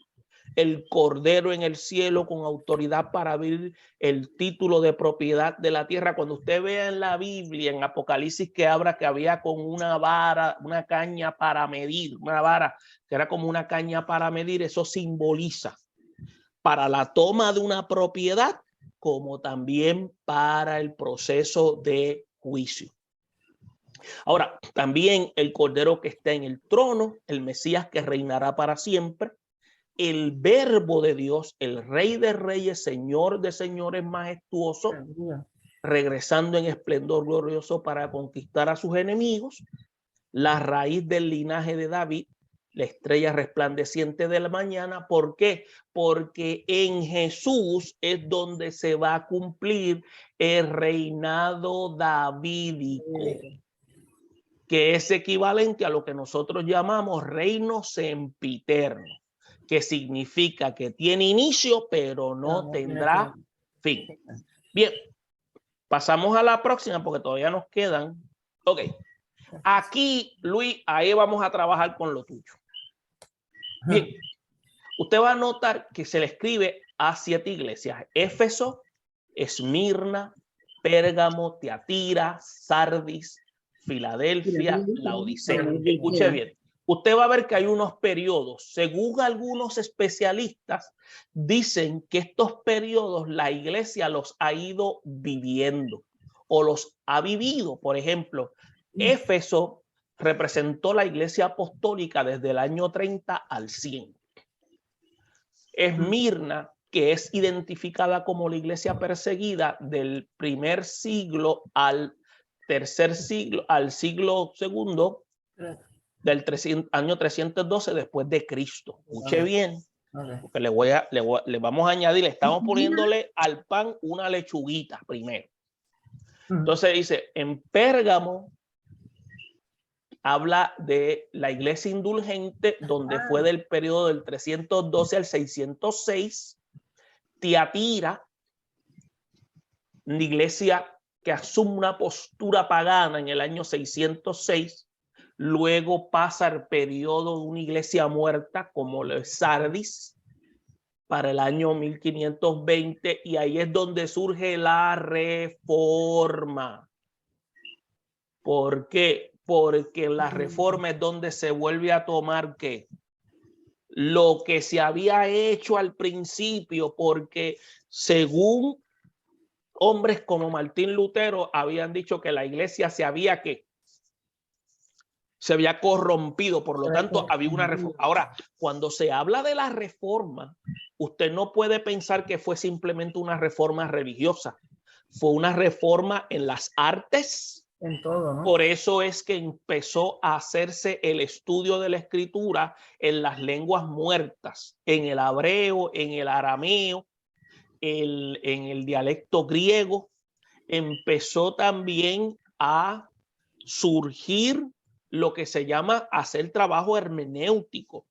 el cordero en el cielo con autoridad para abrir el título de propiedad de la tierra. Cuando usted vea en la Biblia, en Apocalipsis, que había con una vara, una caña para medir, una vara que era como una caña para medir, eso simboliza para la toma de una propiedad, como también para el proceso de juicio. Ahora, también el Cordero que está en el trono, el Mesías que reinará para siempre, el Verbo de Dios, el Rey de Reyes, Señor de Señores majestuoso, regresando en esplendor glorioso para conquistar a sus enemigos, la raíz del linaje de David, la estrella resplandeciente de la mañana. ¿Por qué? Porque en Jesús es donde se va a cumplir el reinado davídico, que es equivalente a lo que nosotros llamamos reino sempiterno, que significa que tiene inicio, pero no tendrá fin. Bien, pasamos a la próxima porque todavía nos quedan. Ok, aquí, Luis, ahí vamos a trabajar con lo tuyo. Bien, usted va a notar que se le escribe a 7 iglesias: Éfeso, Esmirna, Pérgamo, Tiatira, Sardis, Filadelfia, Laodicea. Escuche bien. Usted va a ver que hay unos periodos. Según algunos especialistas, dicen que estos periodos la iglesia los ha ido viviendo o los ha vivido. Por ejemplo, Éfeso representó la iglesia apostólica desde el año 30 al 100. Esmirna, que es identificada como la iglesia perseguida del primer siglo al tercer siglo, al siglo segundo, del año 312 después de Cristo. Escuche bien, porque le vamos a añadir, le estamos poniéndole al pan una lechuguita primero. Entonces dice, en Pérgamo habla de la iglesia indulgente, donde fue del periodo del 312 al 606. Tiatira, una iglesia que asume una postura pagana en el año 606. Luego pasa el periodo de una iglesia muerta como la Sardis para el año 1520, y ahí es donde surge la Reforma. ¿Por qué? Porque la Reforma es donde se vuelve a tomar ¿qué? Lo que se había hecho al principio, porque según hombres como Martín Lutero habían dicho que la iglesia se había corrompido, por lo tanto había una reforma. Ahora, cuando se habla de la reforma, usted no puede pensar que fue simplemente una reforma religiosa. Fue una reforma en las artes, En todo, ¿no? Por eso es que empezó a hacerse el estudio de la escritura en las lenguas muertas, en el hebreo, en el arameo, en el dialecto griego. Empezó también a surgir lo que se llama hacer trabajo hermenéutico.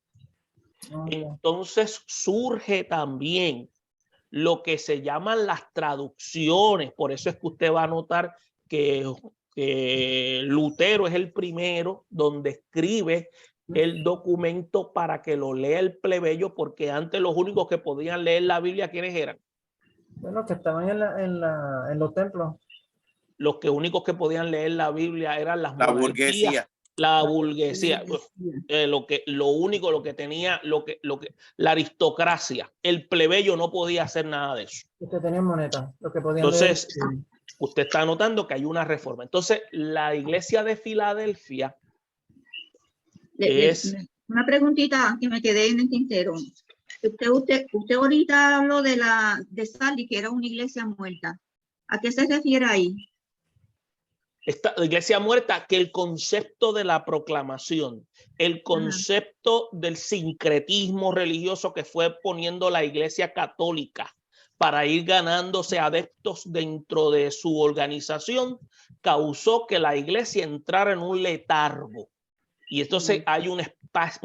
Entonces surge también lo que se llaman las traducciones. Por eso es que usted va a notar que Lutero es el primero donde escribe el documento para que lo lea el plebeyo, porque antes los únicos que podían leer la Biblia, ¿quiénes eran? Bueno, que estaban en los templos. Los que únicos que podían leer la Biblia eran las La monarquías, burguesía. la burguesía, lo único, lo que tenía, la aristocracia, el plebeyo no podía hacer nada de eso. Los que tenían monedas, los que podían Entonces, leer. usted está notando que hay una reforma. Entonces, la iglesia de Filadelfia es... Una preguntita que me quedé en el tintero. Usted ahorita habló de Sardi, que era una iglesia muerta. ¿A qué se refiere ahí? Esta iglesia muerta, que el concepto de la proclamación, el concepto del sincretismo religioso que fue poniendo la iglesia católica para ir ganándose adeptos dentro de su organización, causó que la iglesia entrara en un letargo. Y entonces hay una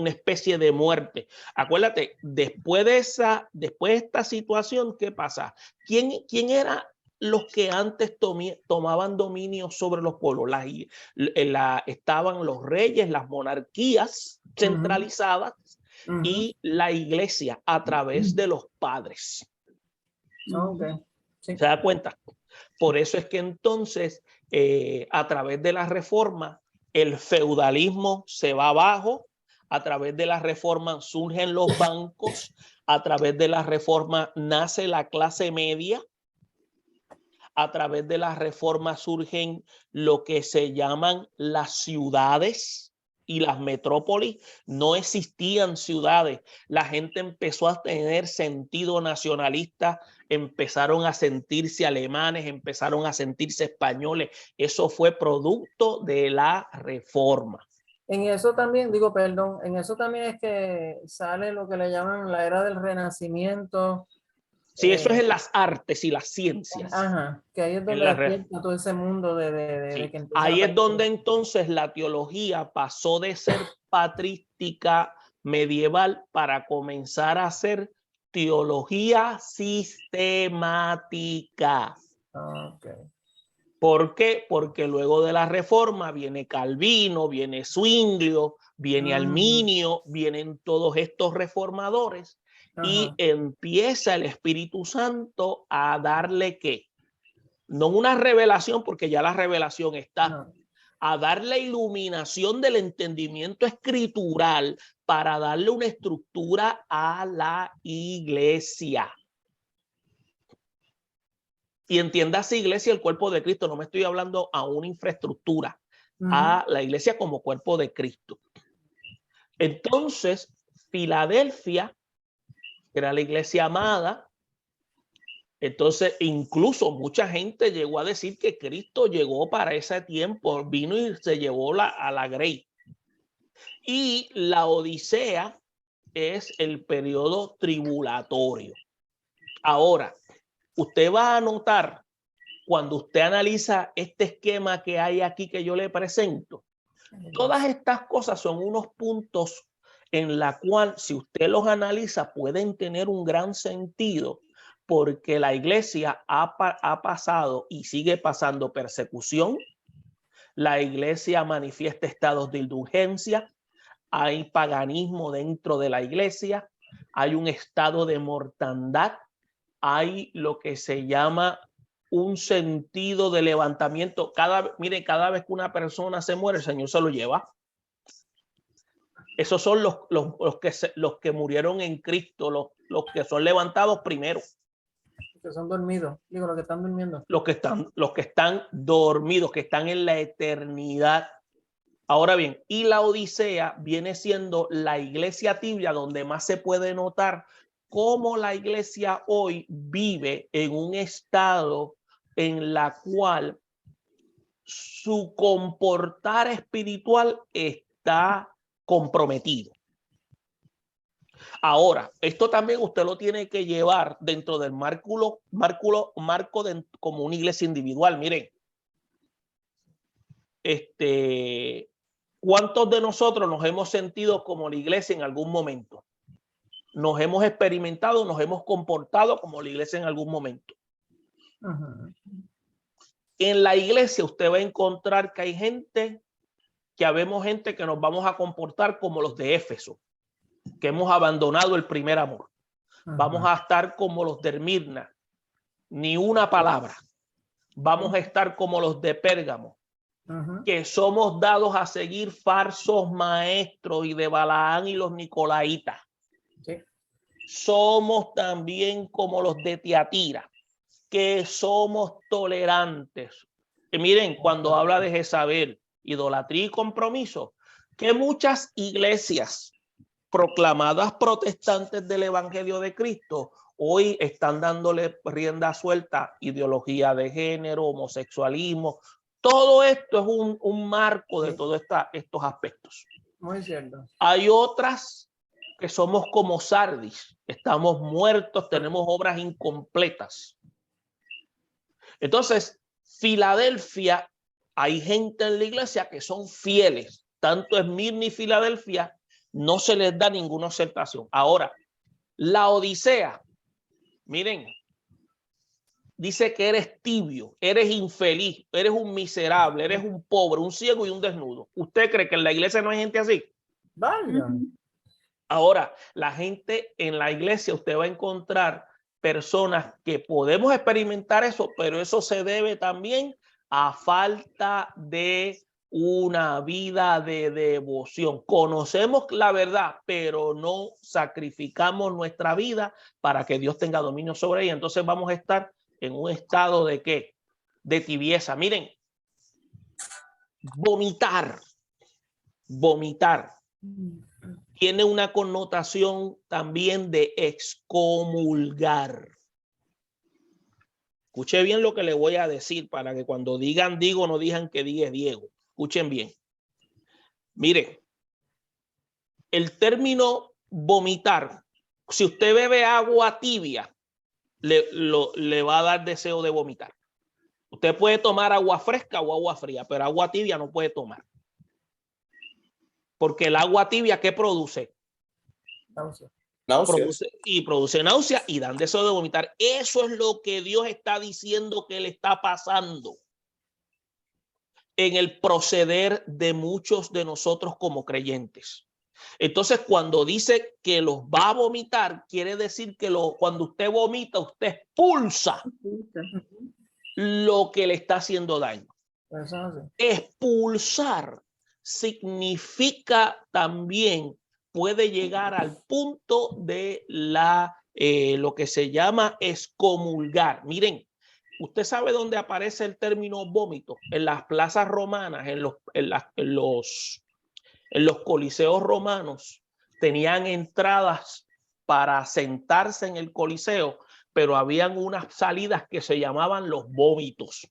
especie de muerte. Acuérdate, después de esta situación, ¿qué pasa? ¿Quién era los que antes tomaban dominio sobre los pueblos? Estaban los reyes, las monarquías centralizadas y la iglesia a través de los padres. Sí. ¿Se da cuenta? Por eso es que entonces, a través de la reforma, el feudalismo se va abajo. A través de la reforma surgen los bancos. A través de la reforma nace la clase media. A través de la reforma surgen lo que se llaman las ciudades y las metrópolis. No existían ciudades. La gente empezó a tener sentido nacionalista, empezaron a sentirse alemanes, empezaron a sentirse españoles. Eso fue producto de la reforma. En eso también, digo, perdón, en eso también es que sale lo que le llaman la era del Renacimiento. Sí, eso es en las artes y las ciencias. Ajá, que ahí es donde despierta todo ese mundo de que ahí es donde entonces la teología pasó de ser patrística medieval para comenzar a ser teología sistemática. Okay. ¿Por qué? Porque luego de la reforma viene Calvino, viene Zwinglio, viene Arminio, vienen todos estos reformadores. Y empieza el Espíritu Santo a darle ¿qué? No una revelación, porque ya la revelación está, a darle iluminación del entendimiento escritural para darle una estructura a la iglesia. Y entiéndase iglesia, el cuerpo de Cristo. No me estoy hablando a una infraestructura, a la iglesia como cuerpo de Cristo. Entonces, Filadelfia era la iglesia amada. Entonces, incluso mucha gente llegó a decir que Cristo llegó para ese tiempo, vino y se llevó a la grey. Y la Odisea es el periodo tribulatorio. Ahora, usted va a notar cuando usted analiza este esquema que hay aquí que yo le presento, todas estas cosas son unos puntos en la cual, si usted los analiza, pueden tener un gran sentido, porque la iglesia ha pasado y sigue pasando persecución. La iglesia manifiesta estados de indulgencia. Hay paganismo dentro de la iglesia. Hay un estado de mortandad. Hay lo que se llama un sentido de levantamiento. Mire, cada vez que una persona se muere, el Señor se lo lleva. Esos son los que murieron en Cristo, los que son levantados primero. Los que son dormidos, digo, los que están durmiendo. Los que están dormidos, que están en la eternidad. Ahora bien, y la Odisea viene siendo la iglesia tibia, donde más se puede notar cómo la iglesia hoy vive en un estado en la cual su comportar espiritual está comprometido. Ahora, esto también usted lo tiene que llevar dentro del marco como una iglesia individual. Miren, ¿cuántos de nosotros nos hemos sentido como la iglesia en algún momento? Nos hemos experimentado, nos hemos comportado como la iglesia en algún momento. En la iglesia usted va a encontrar que hay gente, que habemos gente que nos vamos a comportar como los de Éfeso, que hemos abandonado el primer amor. Vamos a estar como los de Esmirna, ni una palabra. Vamos a estar como los de Pérgamo, que somos dados a seguir falsos maestros y de Balaán y los Nicolaitas. Sí. Somos también como los de Tiatira, que somos tolerantes. Y miren, cuando habla de Jezabel, idolatría y compromiso, que muchas iglesias proclamadas protestantes del Evangelio de Cristo hoy están dándole rienda suelta, ideología de género, homosexualismo. Todo esto es un marco de todos estos aspectos. Muy cierto. Hay otras que somos como Sardis, estamos muertos, tenemos obras incompletas. Entonces, Filadelfia, hay gente en la iglesia que son fieles, tanto Esmirna y Filadelfia no se les da ninguna aceptación. Ahora, la Odisea, miren, dice que eres tibio, eres infeliz, eres un miserable, eres un pobre, un ciego y un desnudo. ¿Usted cree que en la iglesia no hay gente así? Vaya. Ahora, la gente en la iglesia, usted va a encontrar personas que podemos experimentar eso, pero eso se debe también a falta de una vida de devoción. Conocemos la verdad, pero no sacrificamos nuestra vida para que Dios tenga dominio sobre ella. Entonces vamos a estar en un estado de ¿qué? De tibieza. Miren, vomitar tiene una connotación también de excomulgar. Escuche bien lo que le voy a decir para que cuando digan digo no digan que diga Diego. Escuchen bien. Mire, el término vomitar, si usted bebe agua tibia, le va a dar deseo de vomitar. Usted puede tomar agua fresca o agua fría, pero agua tibia no puede tomar. Porque el agua tibia, ¿qué produce? Náusea. Produce náusea y dan deseo de vomitar. Eso es lo que Dios está diciendo que le está pasando en el proceder de muchos de nosotros como creyentes. Entonces, cuando dice que los va a vomitar, quiere decir que cuando usted vomita, usted expulsa lo que le está haciendo daño. Expulsar significa también, puede llegar al punto de lo que se llama excomulgar. Miren, ¿usted sabe dónde aparece el término vómito? En las plazas romanas, en los coliseos romanos, tenían entradas para sentarse en el coliseo, pero habían unas salidas que se llamaban los vómitos.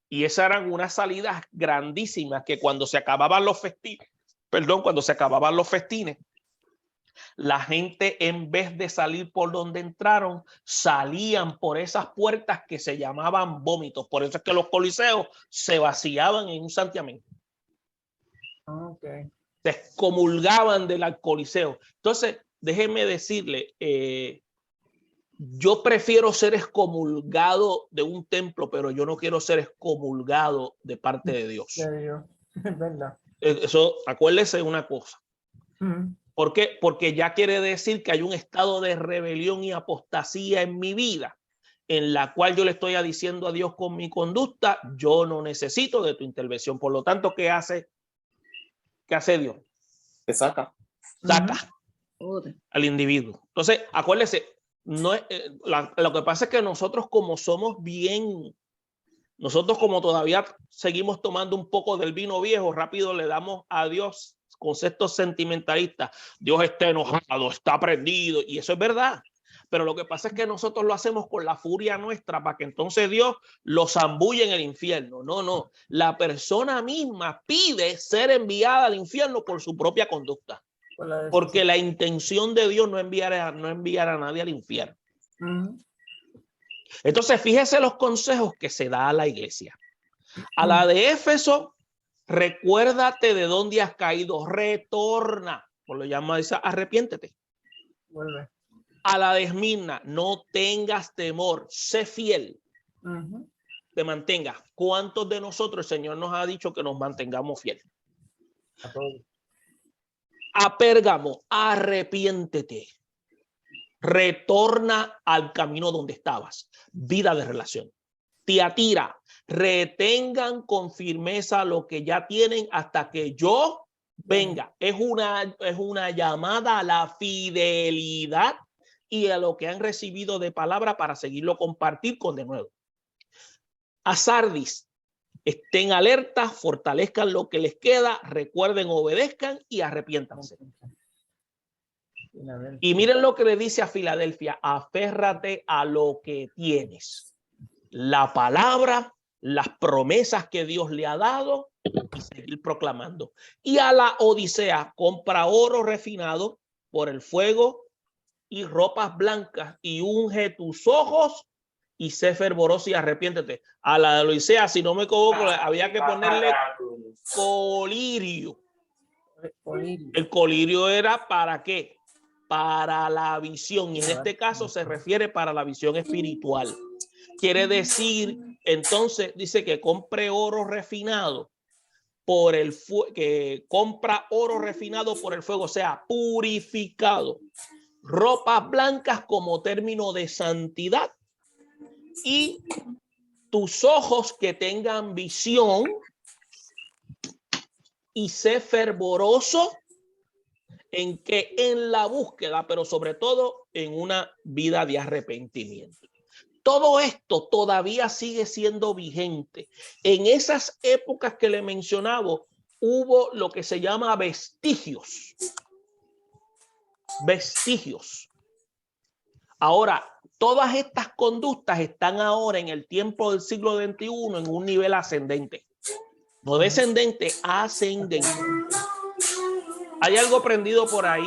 Y esas eran unas salidas grandísimas que cuando se acababan los festines, la gente, en vez de salir por donde entraron, salían por esas puertas que se llamaban vómitos. Por eso es que los coliseos se vaciaban en un santiamén. Okay. Se excomulgaban del coliseo. Entonces, déjeme decirle, yo prefiero ser excomulgado de un templo, pero yo no quiero ser excomulgado de parte de Dios. Es verdad. Eso, acuérdese de una cosa. ¿Por qué? Porque ya quiere decir que hay un estado de rebelión y apostasía en mi vida, en la cual yo le estoy diciendo a Dios con mi conducta, yo no necesito de tu intervención. Por lo tanto, ¿qué hace Dios? Te saca. Saca al individuo. Entonces, acuérdese, no es, lo que pasa es que nosotros como todavía seguimos tomando un poco del vino viejo, rápido le damos a Dios conceptos sentimentalistas. Dios está enojado, está prendido, y eso es verdad. pero lo que pasa es que nosotros lo hacemos con la furia nuestra para que entonces Dios lo zambulle en el infierno. No, no. La persona misma pide ser enviada al infierno por su propia conducta. Porque la intención de Dios no enviar a nadie al infierno. Entonces, fíjese los consejos que se da a la iglesia. A la de Éfeso, recuérdate de dónde has caído, retorna. Por lo llama esa, arrepiéntete. Vuelve. A la de Esmirna, no tengas temor, sé fiel. Te mantengas. ¿Cuántos de nosotros el Señor nos ha dicho que nos mantengamos fieles? A todos. A Pérgamo, arrepiéntete. Retorna al camino donde estabas. Vida de relación. Tiatira, retengan con firmeza lo que ya tienen hasta que yo venga. Es una llamada a la fidelidad y a lo que han recibido de palabra para seguirlo compartir con de nuevo. A Sardis, estén alerta, fortalezcan lo que les queda, recuerden, obedezcan y arrepiéntanse. Y miren lo que le dice a Filadelfia: aférrate a lo que tienes. La palabra, las promesas que Dios le ha dado y seguir proclamando. Y a la Odisea, compra oro refinado por el fuego y ropas blancas y unge tus ojos y sé fervoroso y arrepiéntete. A la Odisea, si no me equivoco, había que ponerle colirio. El colirio era ¿para qué? Para la visión, y en este caso se refiere para la visión espiritual. Quiere decir, entonces, dice que compre oro refinado por el fuego, que compra oro refinado por el fuego, o sea, purificado. Ropas blancas como término de santidad y tus ojos que tengan visión y sé fervoroso en que en la búsqueda, pero sobre todo en una vida de arrepentimiento. Todo esto todavía sigue siendo vigente. En esas épocas que le mencionaba, hubo lo que se llama vestigios. Vestigios. Ahora, todas estas conductas están ahora en el tiempo del siglo XXI en un nivel ascendente. No descendente, ascendente. Hay algo prendido por ahí.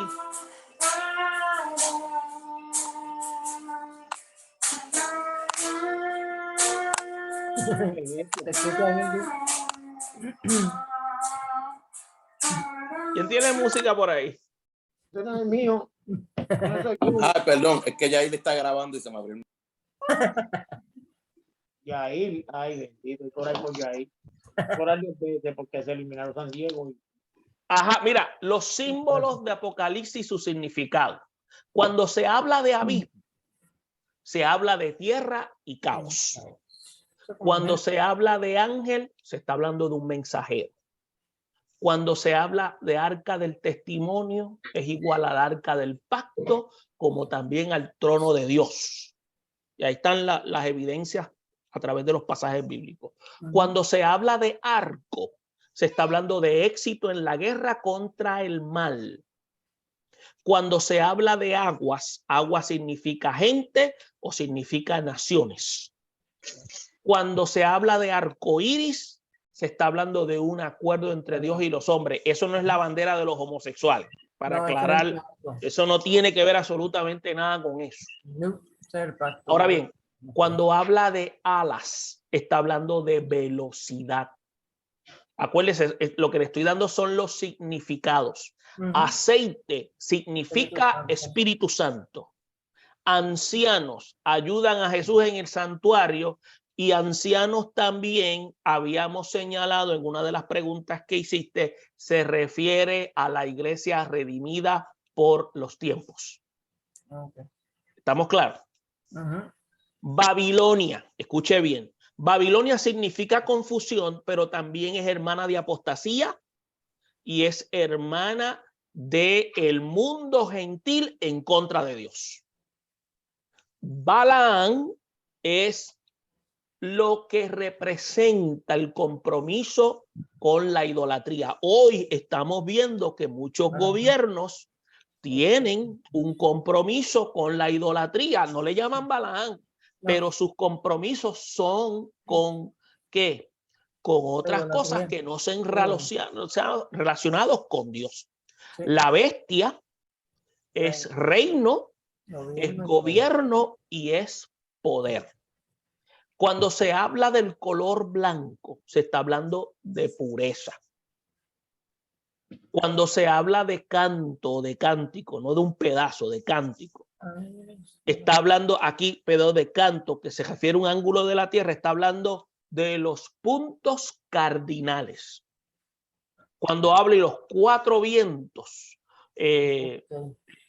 ¿Quién tiene música por ahí? Eso no es mío. Ah, perdón, es que Yair está grabando y se me abrió. Yair, ay, bendito, por ahí por Yair. Por ahí porque se eliminaron San Diego. Ajá, mira, los símbolos de Apocalipsis y su significado. Cuando se habla de abismo, se habla de tierra y caos. Cuando se habla de ángel, se está hablando de un mensajero. Cuando se habla de arca del testimonio, es igual al arca del pacto, como también al trono de Dios. Y ahí están las evidencias a través de los pasajes bíblicos. Cuando se habla de arco, se está hablando de éxito en la guerra contra el mal. Cuando se habla de aguas, agua significa gente o significa naciones. Cuando se habla de arco iris, se está hablando de un acuerdo entre Dios y los hombres. Eso no es la bandera de los homosexuales. Para aclarar, eso no tiene que ver absolutamente nada con eso. Ahora bien, cuando habla de alas, está hablando de velocidad. Acuérdense, lo que le estoy dando son los significados. Aceite significa Espíritu Santo. Ancianos ayudan a Jesús en el santuario, y ancianos también habíamos señalado en una de las preguntas que hiciste, se refiere a la iglesia redimida por los tiempos. ¿Estamos claros? Babilonia, escuche bien. Babilonia significa confusión, pero también es hermana de apostasía y es hermana del mundo gentil en contra de Dios. Balaam es lo que representa el compromiso con la idolatría. Hoy estamos viendo que muchos gobiernos tienen un compromiso con la idolatría. No le llaman Balaam, pero sus compromisos son con ¿qué? Con otras cosas que no sean relacionados con Dios. Sí. La bestia es reino, es gobierno y es poder. Cuando se habla del color blanco, se está hablando de pureza. Cuando se habla de canto, de cántico, no de un pedazo de cántico, está hablando aquí, pero de canto, que se refiere a un ángulo de la tierra, está hablando de los puntos cardinales. Cuando habla de los 4 vientos, se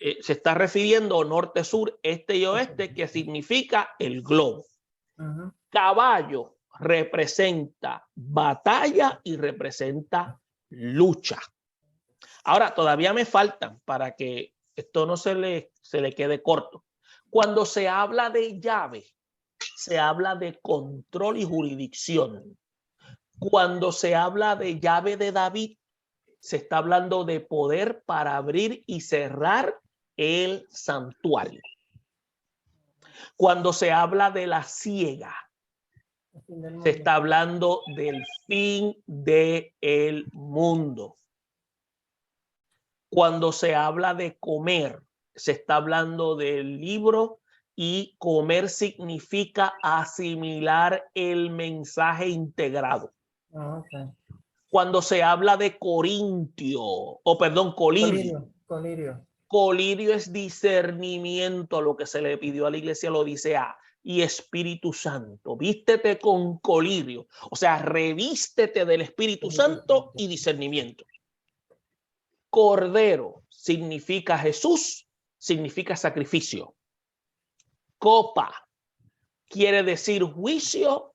está refiriendo a norte, sur, este y oeste, que significa el globo. Caballo representa batalla y representa lucha. Ahora, todavía me faltan para que esto no se le quede corto. Cuando se habla de llave, se habla de control y jurisdicción. Cuando se habla de llave de David, se está hablando de poder para abrir y cerrar el santuario. Cuando se habla de la siega, se está hablando del fin del mundo. Cuando se habla de comer, se está hablando del libro, y comer significa asimilar el mensaje integrado. Cuando se habla de colirio es discernimiento, lo que se le pidió a la iglesia lo dice y Espíritu Santo, vístete con colirio, o sea, revístete del Espíritu Santo y discernimiento. Cordero significa Jesús, significa sacrificio. Copa quiere decir juicio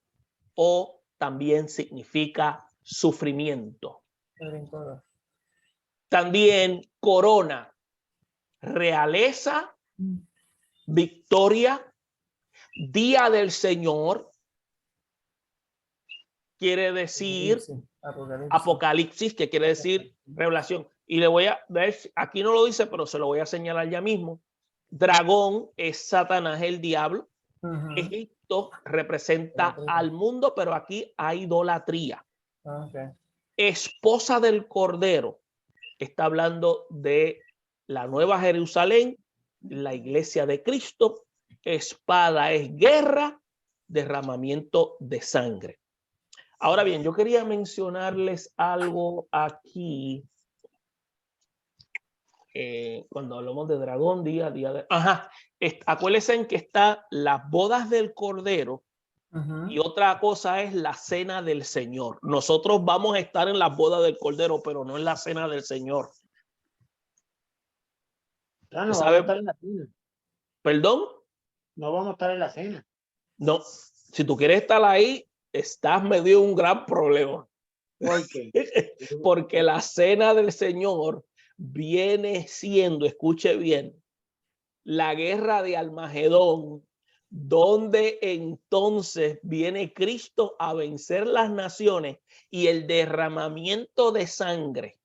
o también significa sufrimiento. También corona, realeza, victoria, día del Señor, quiere decir Apocalipsis, que quiere decir revelación. Y le voy a ver, aquí no lo dice, pero se lo voy a señalar ya mismo. Dragón es Satanás, el diablo. Egipto representa al mundo, pero aquí hay idolatría. Esposa del Cordero está hablando de la Nueva Jerusalén, la iglesia de Cristo. Espada es guerra, derramamiento de sangre. Ahora bien, yo quería mencionarles algo aquí. Cuando hablamos de dragón, día de... Acuérdense en que está las bodas del Cordero y otra cosa es la cena del Señor. Nosotros vamos a estar en las bodas del Cordero, pero no en la cena del Señor. No vamos a estar en la cena. ¿Perdón? No vamos a estar en la cena. No, si tú quieres estar ahí, estás medio en un gran problema. ¿Por qué? Porque la cena del Señor viene siendo, escuche bien, la guerra de Almagedón, donde entonces viene Cristo a vencer las naciones y el derramamiento de sangre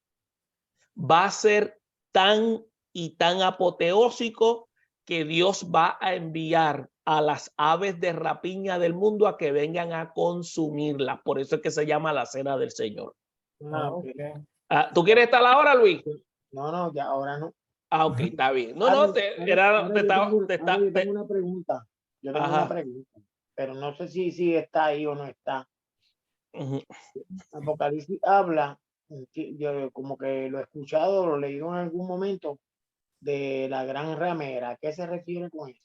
va a ser tan y tan apoteósico que Dios va a enviar a las aves de rapiña del mundo a que vengan a consumirla. Por eso es que se llama la cena del Señor. ¿Tú quieres estar ahora, Luis? No, ya ahora no. Ok, está bien. No, Yo tengo una pregunta. Yo tengo una pregunta, pero no sé si está ahí o no está. Apocalipsis habla, yo como que lo he escuchado, lo he leído en algún momento, de la gran ramera. ¿A qué se refiere con eso?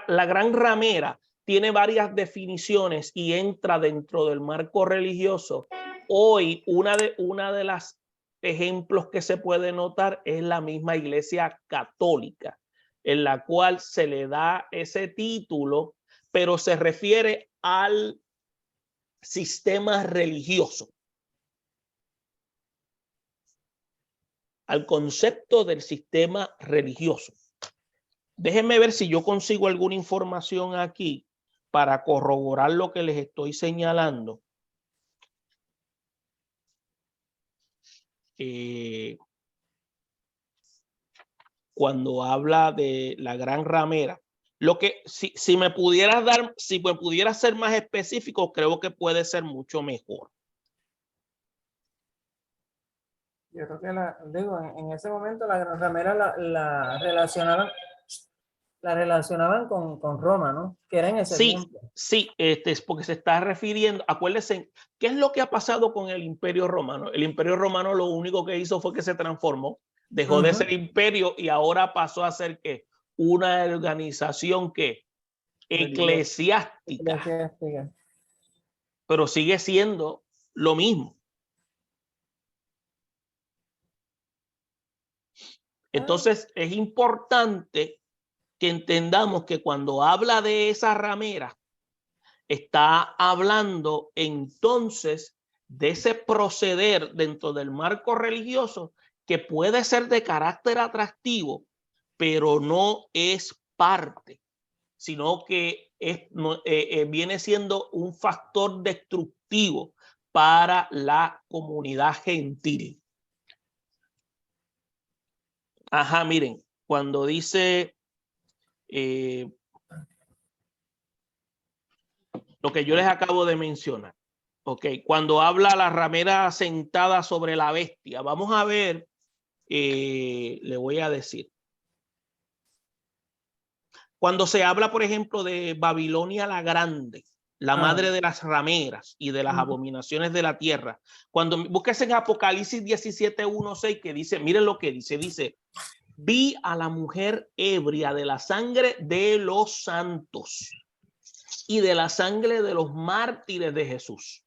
La gran ramera tiene varias definiciones y entra dentro del marco religioso. Hoy, una de las ejemplos que se puede notar es la misma Iglesia Católica, en la cual se le da ese título, pero se refiere al sistema religioso, al concepto del sistema religioso. Déjenme ver si yo consigo alguna información aquí para corroborar lo que les estoy señalando. cuando habla de la gran ramera. Lo que, si me pudieras dar, si me pudieras ser más específico, creo que puede ser mucho mejor. Yo creo que en ese momento la gran ramera la relacionaban con Roma, ¿no? Que era en ese tiempo. Sí, es porque se está refiriendo, acuérdense, ¿qué es lo que ha pasado con el Imperio Romano? El Imperio Romano lo único que hizo fue que se transformó, dejó de ser imperio y ahora pasó a ser ¿qué? Una organización que eclesiástica, pero sigue siendo lo mismo. Entonces es importante que entendamos que cuando habla de esa ramera, está hablando entonces de ese proceder dentro del marco religioso que puede ser de carácter atractivo, pero no es parte, sino que viene siendo un factor destructivo para la comunidad gentil. Ajá, miren, cuando dice lo que yo les acabo de mencionar, ok, cuando habla la ramera sentada sobre la bestia, vamos a ver, le voy a decir, cuando se habla, por ejemplo, de Babilonia la Grande, la madre de las rameras y de las abominaciones de la tierra, cuando busques en Apocalipsis 17:1-6, que dice, miren lo que dice, vi a la mujer ebria de la sangre de los santos y de la sangre de los mártires de Jesús.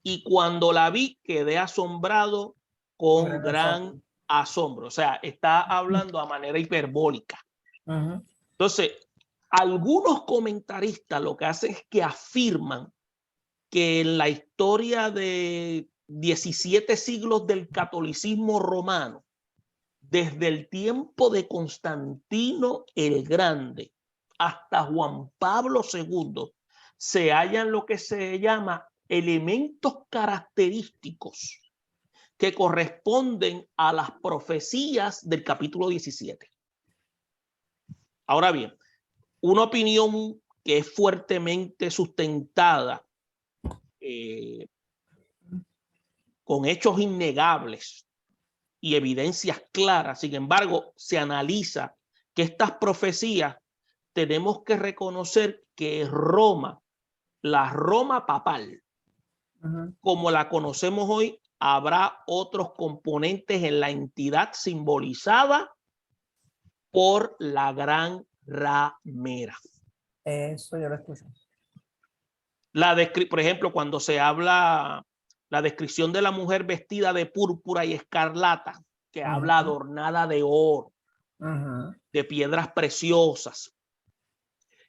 Y cuando la vi, quedé asombrado con gran asombro. O sea, está hablando a manera hiperbólica. Entonces, algunos comentaristas lo que hacen es que afirman que en la historia de 17 siglos del catolicismo romano, desde el tiempo de Constantino el Grande hasta Juan Pablo II, se hallan lo que se llama elementos característicos que corresponden a las profecías del capítulo 17. Ahora bien, una opinión que es fuertemente sustentada con hechos innegables y evidencias claras, sin embargo, se analiza que estas profecías tenemos que reconocer que Roma, la Roma papal, como la conocemos hoy, habrá otros componentes en la entidad simbolizada por la gran ramera. Eso yo lo escucho. Por ejemplo, cuando se habla la descripción de la mujer vestida de púrpura y escarlata, que habla adornada de oro, de piedras preciosas,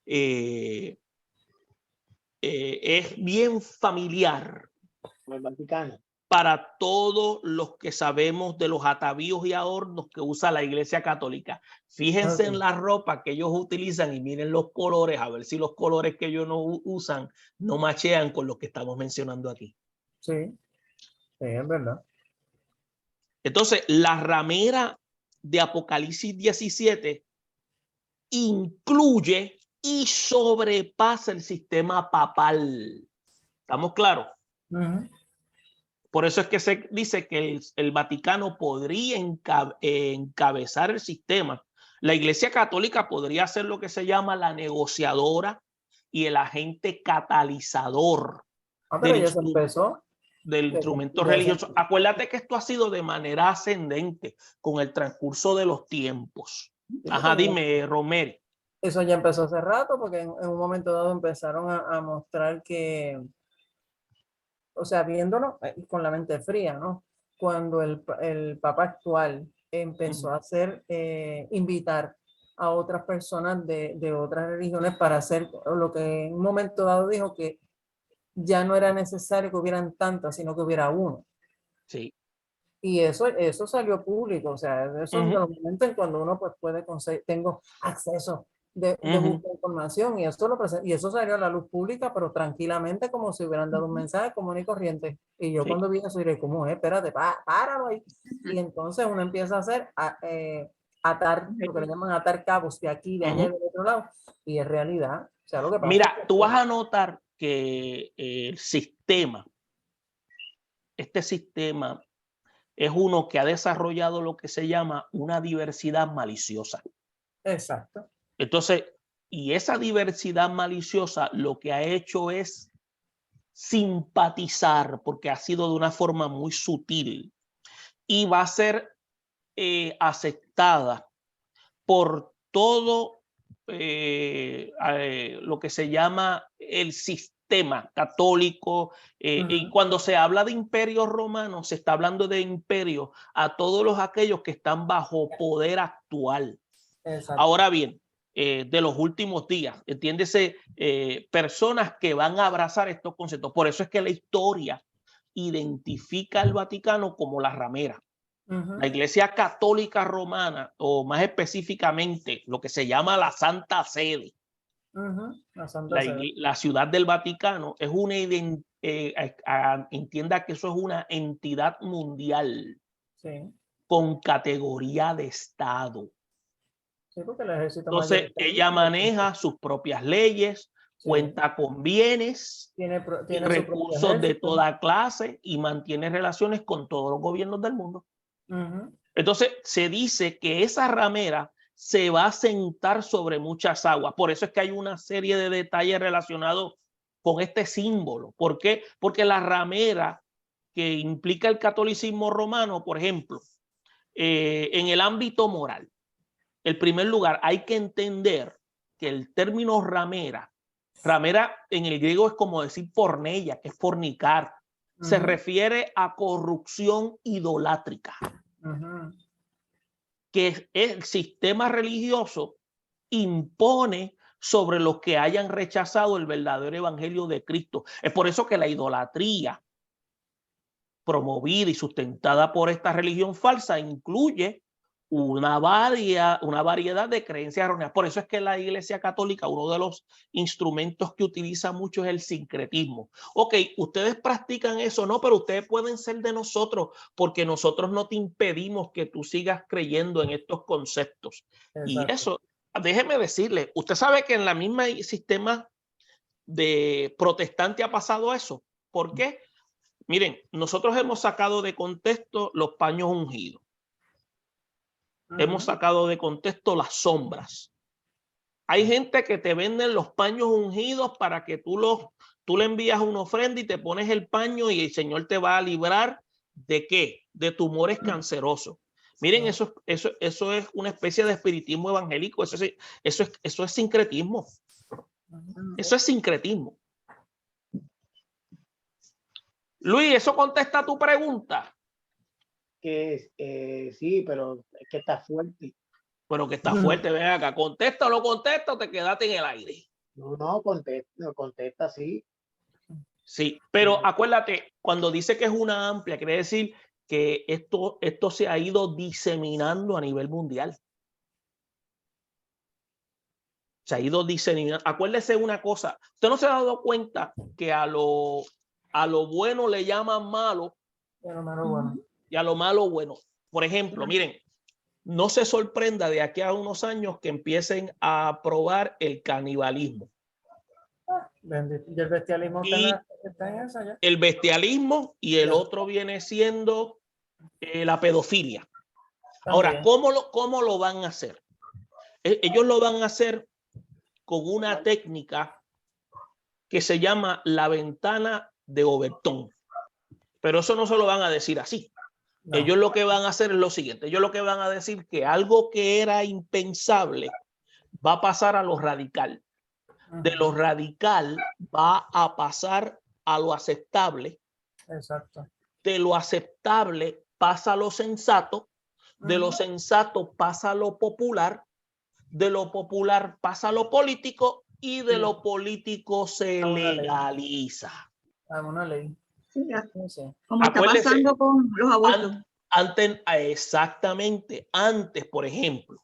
es bien familiar el Vaticano para todos los que sabemos de los atavíos y adornos que usa la Iglesia Católica. Fíjense en la ropa que ellos utilizan y miren los colores, a ver si los colores que ellos no usan no machean con lo que estamos mencionando aquí. Sí, es verdad. Entonces, la ramera de Apocalipsis 17 incluye y sobrepasa el sistema papal. ¿Estamos claros? Por eso es que se dice que el Vaticano podría encabezar el sistema. La Iglesia Católica podría ser lo que se llama la negociadora y el agente catalizador pero ya se empezó. Del instrumento religioso. Acuérdate que esto ha sido de manera ascendente con el transcurso de los tiempos. Ajá, dime, Romero. Eso ya empezó hace rato, porque en un momento dado empezaron a mostrar que, o sea, viéndolo con la mente fría, ¿no? Cuando el Papa actual empezó a invitar a otras personas de otras religiones para hacer lo que en un momento dado dijo que ya no era necesario que hubieran tantas, sino que hubiera uno. Sí. Y eso salió público, o sea, eso es de los momentos en cuando uno pues puede conseguir, tengo acceso de buscar información y eso salió a la luz pública, pero tranquilamente como si hubieran dado un mensaje común y corriente. Y yo cuando vi eso diré, ¿cómo es? Espérate, páralo ahí. Y entonces uno empieza a hacer atar, lo que le llaman atar cabos de aquí, de allá y del otro lado, y es realidad. O sea, lo que pasa Mira, es que tú vas a notar que el sistema, este sistema es uno que ha desarrollado lo que se llama una diversidad maliciosa. exacto. Entonces, y esa diversidad maliciosa lo que ha hecho es simpatizar, porque ha sido de una forma muy sutil, y va a ser aceptada por todo lo que se llama el sistema católico. Y cuando se habla de imperio romano, se está hablando de imperio a todos aquellos que están bajo poder actual. Exacto. Ahora bien, de los últimos días, entiéndese, personas que van a abrazar estos conceptos. Por eso es que la historia identifica al Vaticano como la ramera. La Iglesia Católica Romana, o más específicamente lo que se llama la Santa Sede, La Santa Sede. la ciudad del Vaticano, es una entienda que eso es una entidad mundial, Sí. con categoría de Estado. Sí, porque el ejército Entonces, ella maneja sus propias leyes, sí, cuenta con bienes tiene y su propio recursos de ejército. toda clase y mantiene relaciones con todos los gobiernos del mundo. Entonces, se dice que esa ramera se va a sentar sobre muchas aguas. Por eso es que hay una serie de detalles relacionados con este símbolo. ¿Por qué? Porque la ramera que implica el catolicismo romano, por ejemplo, en el ámbito moral, en primer lugar, hay que entender que el término ramera en el griego es como decir porneia, que es fornicar. Se refiere a corrupción idolátrica. Que el sistema religioso impone sobre los que hayan rechazado el verdadero evangelio de Cristo. Es por eso que la idolatría promovida y sustentada por esta religión falsa incluye una variedad de creencias erróneas. Por eso es que la Iglesia Católica, uno de los instrumentos que utiliza mucho es el sincretismo. Ok, ustedes practican eso, no, pero ustedes pueden ser de nosotros porque nosotros no te impedimos que tú sigas creyendo en estos conceptos. Exacto. Y eso, déjeme decirle, usted sabe que en la misma sistema de protestante ha pasado eso. ¿Por qué? Miren, nosotros hemos sacado de contexto los paños ungidos. Hemos sacado de contexto las sombras. Hay gente que te venden los paños ungidos para que tú le envías una ofrenda y te pones el paño y el Señor te va a librar ¿de qué? De tumores cancerosos. Miren, eso es una especie de espiritismo evangélico. Eso es sincretismo. Eso es sincretismo. Luis, ¿eso contesta a tu pregunta? Sí, pero es que está fuerte. Pero que está fuerte, ven acá. ¿Contesta o no contesta o te quedaste en el aire? No, contesta, sí. Sí, pero acuérdate, cuando dice que es una amplia, quiere decir que esto se ha ido diseminando a nivel mundial. Se ha ido diseminando. Acuérdese una cosa, usted no se ha dado cuenta que a lo bueno le llaman malo, y a lo malo bueno. Por ejemplo, miren, no se sorprenda de aquí a unos años que empiecen a probar el canibalismo. Y el bestialismo está en esa ya. El bestialismo y el otro viene siendo la pedofilia. Ahora, ¿cómo lo van a hacer? Ellos lo van a hacer con una técnica que se llama la ventana de Overton. Pero eso no se lo van a decir así. No. Ellos lo que van a hacer es lo siguiente. Ellos lo que van a decir que algo que era impensable va a pasar a lo radical. De lo radical va a pasar a lo aceptable. Exacto. De lo aceptable pasa a lo sensato. De lo sensato pasa a lo popular. De lo popular pasa a lo político. Y de lo político se legaliza. Una ley. Como está pasando con los abortos. Exactamente. Antes, por ejemplo,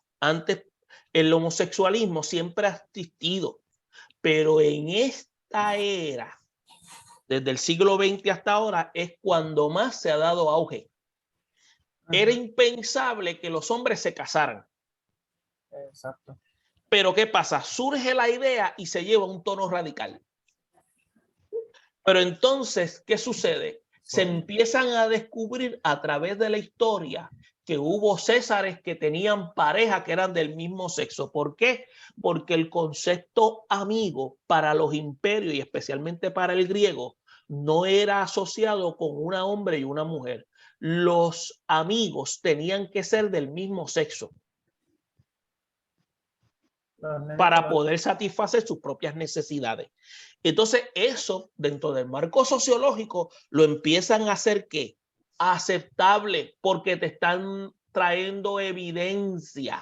el homosexualismo siempre ha existido, pero en esta era, desde el siglo XX hasta ahora, es cuando más se ha dado auge. Era impensable que los hombres se casaran. Exacto. Pero ¿qué pasa? Surge la idea y se lleva un tono radical. Pero entonces, ¿qué sucede? Se empiezan a descubrir a través de la historia que hubo césares que tenían pareja que eran del mismo sexo. ¿Por qué? Porque el concepto amigo para los imperios y especialmente para el griego no era asociado con un hombre y una mujer. Los amigos tenían que ser del mismo sexo para poder satisfacer sus propias necesidades. Entonces, eso dentro del marco sociológico lo empiezan a hacer ¿qué? Aceptable, porque te están trayendo evidencia.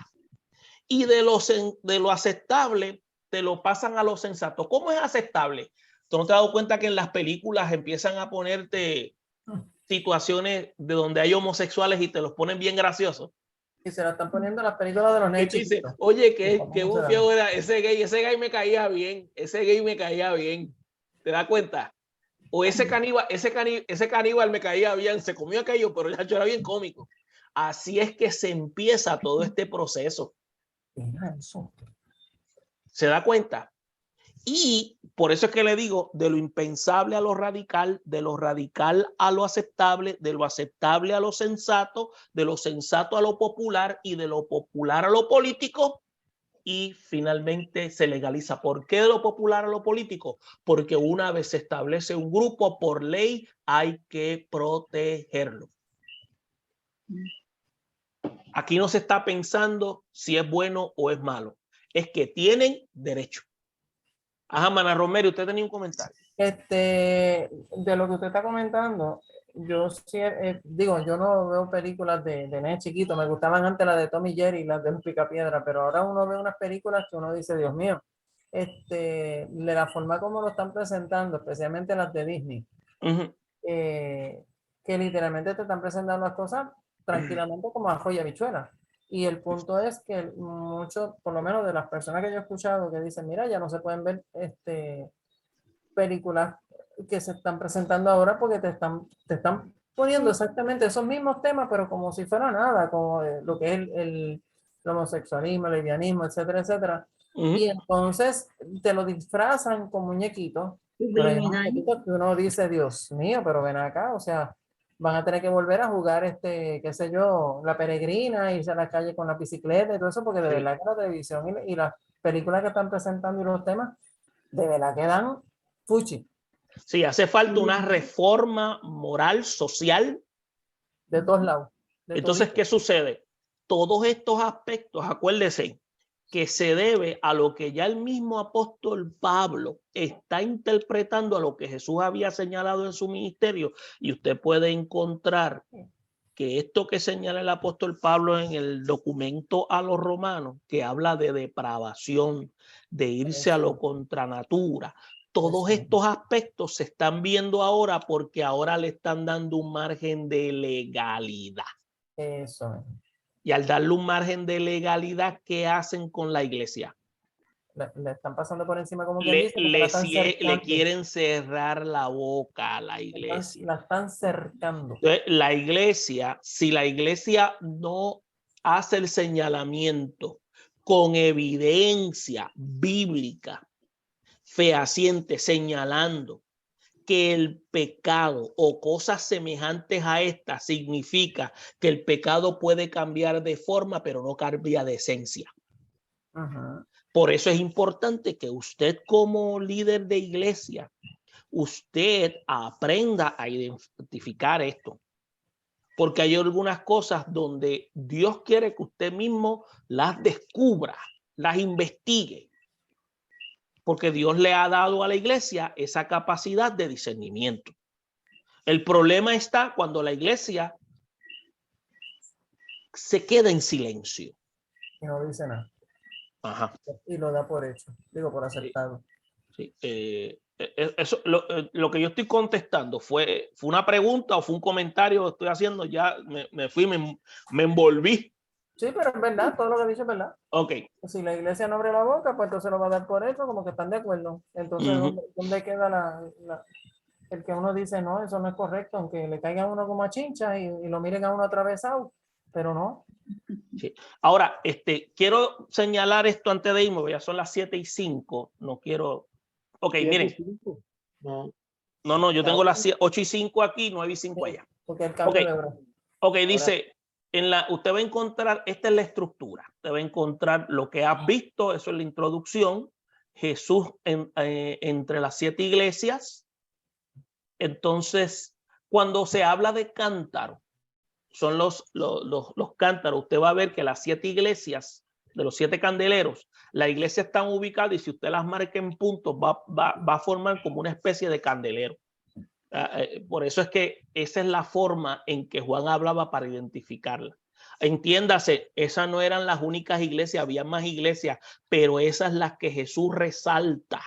Y de lo aceptable te lo pasan a lo sensato. ¿Cómo es aceptable? ¿Tú no te has dado cuenta que en las películas empiezan a ponerte situaciones de donde hay homosexuales y te los ponen bien graciosos? Y se la están poniendo en las películas de los niños chiquitos. Oye, qué bufio era ese gay me caía bien, ese gay me caía bien. ¿Te das cuenta? O ese caníbal me caía bien, se comió aquello, pero ya era bien cómico. Así es que se empieza todo este proceso. ¿Se da cuenta? Y por eso es que le digo, de lo impensable a lo radical, de lo radical a lo aceptable, de lo aceptable a lo sensato, de lo sensato a lo popular y de lo popular a lo político, y finalmente se legaliza. ¿Por qué de lo popular a lo político? Porque una vez se establece un grupo por ley, hay que protegerlo. Aquí no se está pensando si es bueno o es malo. Es que tienen derecho. Ajá, Mana Romero, usted tenía un comentario. De lo que usted está comentando, yo sí, digo, yo no veo películas de nene chiquito, me gustaban antes las de Tom y Jerry, las de los Picapiedra, pero ahora uno ve unas películas que uno dice, Dios mío, de la forma como lo están presentando, especialmente las de Disney, que literalmente te están presentando las cosas tranquilamente como a joya bichuela. Y el punto es que muchos, por lo menos de las personas que yo he escuchado, que dicen, mira, ya no se pueden ver películas que se están presentando ahora porque te están poniendo exactamente esos mismos temas, pero como si fuera nada, como lo que es el homosexualismo, el lesbianismo, etcétera, etcétera. Y entonces te lo disfrazan con muñequitos, pero hay muñequitos que uno dice, Dios mío, pero ven acá, o sea, van a tener que volver a jugar qué sé yo, la peregrina, irse a la calle con la bicicleta y todo eso, porque de verdad que la televisión y las películas que están presentando y los temas, de verdad que dan fuchi. Sí, hace falta una reforma moral, social. De todos lados. Entonces, ¿qué sucede? Todos estos aspectos, acuérdense, que se debe a lo que ya el mismo apóstol Pablo está interpretando a lo que Jesús había señalado en su ministerio, y usted puede encontrar que esto que señala el apóstol Pablo en el documento a los romanos, que habla de depravación, de irse a lo contra natura, todos estos aspectos se están viendo ahora porque ahora le están dando un margen de legalidad. Eso. Y al darle un margen de legalidad, ¿qué hacen con la iglesia? Le están pasando por encima, como quien dice, le quieren cerrar la boca a la iglesia. La están cercando. Entonces, la iglesia, si la iglesia no hace el señalamiento con evidencia bíblica fehaciente, señalando que el pecado o cosas semejantes a esta significa que el pecado puede cambiar de forma, pero no cambia de esencia. Por eso es importante que usted, como líder de iglesia, usted aprenda a identificar esto. Porque hay algunas cosas donde Dios quiere que usted mismo las descubra, las investigue. Porque Dios le ha dado a la iglesia esa capacidad de discernimiento. El problema está cuando la iglesia se queda en silencio. Y no dice nada. Ajá. Y lo da por hecho, digo, por aceptado. Sí. Eso, lo que yo estoy contestando fue una pregunta o fue un comentario que estoy haciendo, ya me fui, me envolví. Sí, pero es verdad, todo lo que dice es verdad. Ok. Si la iglesia no abre la boca, pues entonces lo va a dar por hecho, como que están de acuerdo. Entonces, ¿dónde queda el que uno dice, no, eso no es correcto, aunque le caiga a uno como a chincha y lo miren a uno atravesado, pero no. Sí. Ahora, quiero señalar esto antes de irme, ya son las 7:05, no quiero... Ok, miren. No, yo tengo las 8:05 aquí, 9:05 allá. Porque el cambio de hora. Ok, dice, usted va a encontrar, esta es la estructura, usted va a encontrar lo que has visto, eso es la introducción, Jesús entre las 7 iglesias. Entonces, cuando se habla de cántaro, son los cántaros, usted va a ver que las 7 iglesias, de los 7 candeleros, la iglesia están ubicadas y si usted las marca en puntos, va a formar como una especie de candelero. Por eso es que esa es la forma en que Juan hablaba para identificarla. Entiéndase, esas no eran las únicas iglesias, había más iglesias, pero esas las que Jesús resalta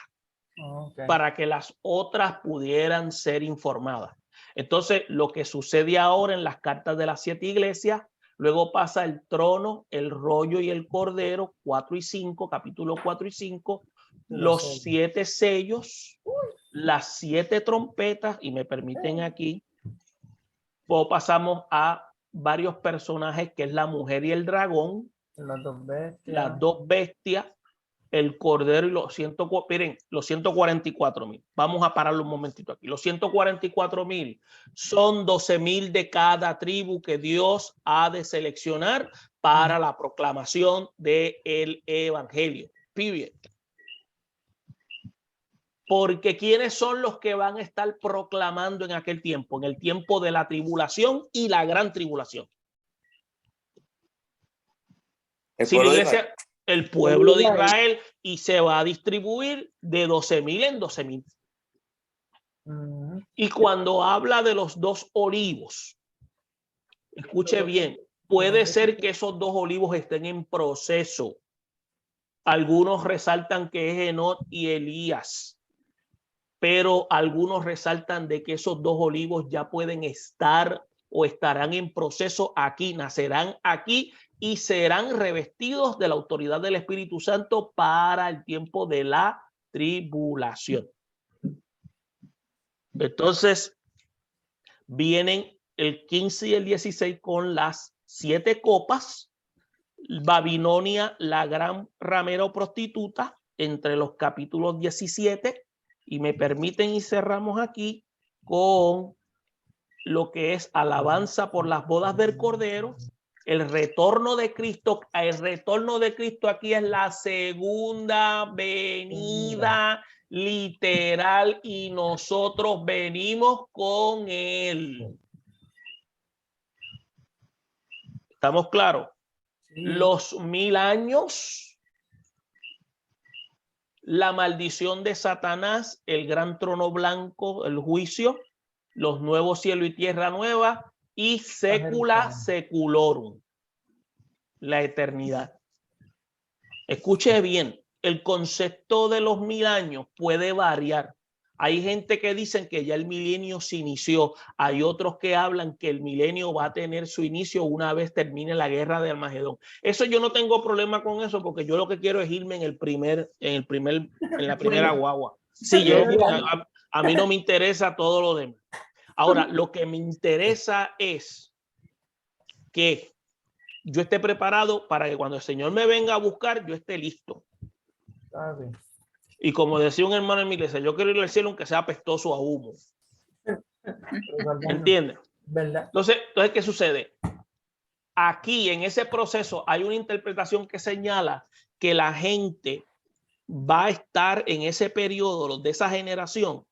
para que las otras pudieran ser informadas. Entonces, lo que sucede ahora en las cartas de las 7 iglesias, luego pasa el trono, el rollo y el cordero, 4 y 5, capítulo 4 y 5, los 7 sellos, las 7 trompetas, y me permiten aquí, luego pasamos a varios personajes que es la mujer y el dragón, las dos bestias, el cordero y los 144,000. Vamos a pararlo un momentito aquí. Los 144,000 son 12,000 de cada tribu que Dios ha de seleccionar para la proclamación del evangelio. Period. Porque ¿quiénes son los que van a estar proclamando en aquel tiempo? En el tiempo de la tribulación y la gran tribulación. El pueblo de Israel, y se va a distribuir de 12,000 en 12,000. Y cuando habla de los 2 olivos, escuche bien, puede ser que esos 2 olivos estén en proceso. Algunos resaltan que es Enoc y Elías, pero algunos resaltan de que esos 2 olivos ya pueden estar o estarán en proceso aquí, nacerán aquí y serán revestidos de la autoridad del Espíritu Santo para el tiempo de la tribulación. Entonces, vienen el 15 y el 16 con las 7 copas, Babilonia, la gran ramera o prostituta, entre los capítulos 17, y me permiten y cerramos aquí con lo que es alabanza por las bodas del Cordero, el retorno de Cristo. El retorno de Cristo aquí es la segunda venida literal y nosotros venimos con él. ¿Estamos claros? Los 1000 años, la maldición de Satanás, el gran trono blanco, el juicio, los nuevos cielos y tierra nueva, y secula seculorum, la eternidad. Escuche bien, el concepto de los 1000 años puede variar. Hay gente que dicen que ya el milenio se inició. Hay otros que hablan que el milenio va a tener su inicio una vez termine la guerra de Armagedón. Eso yo no tengo problema con eso, porque yo lo que quiero es irme en la primera guagua. Sí, a mí no me interesa todo lo demás. Ahora, lo que me interesa es que yo esté preparado para que cuando el Señor me venga a buscar, yo esté listo. Y como decía un hermano en mi iglesia, yo quiero ir al cielo aunque sea apestoso a humo. ¿Entiendes? ¿Verdad? Entonces, ¿qué sucede? Aquí, en ese proceso, hay una interpretación que señala que la gente va a estar en ese periodo, los de esa generación,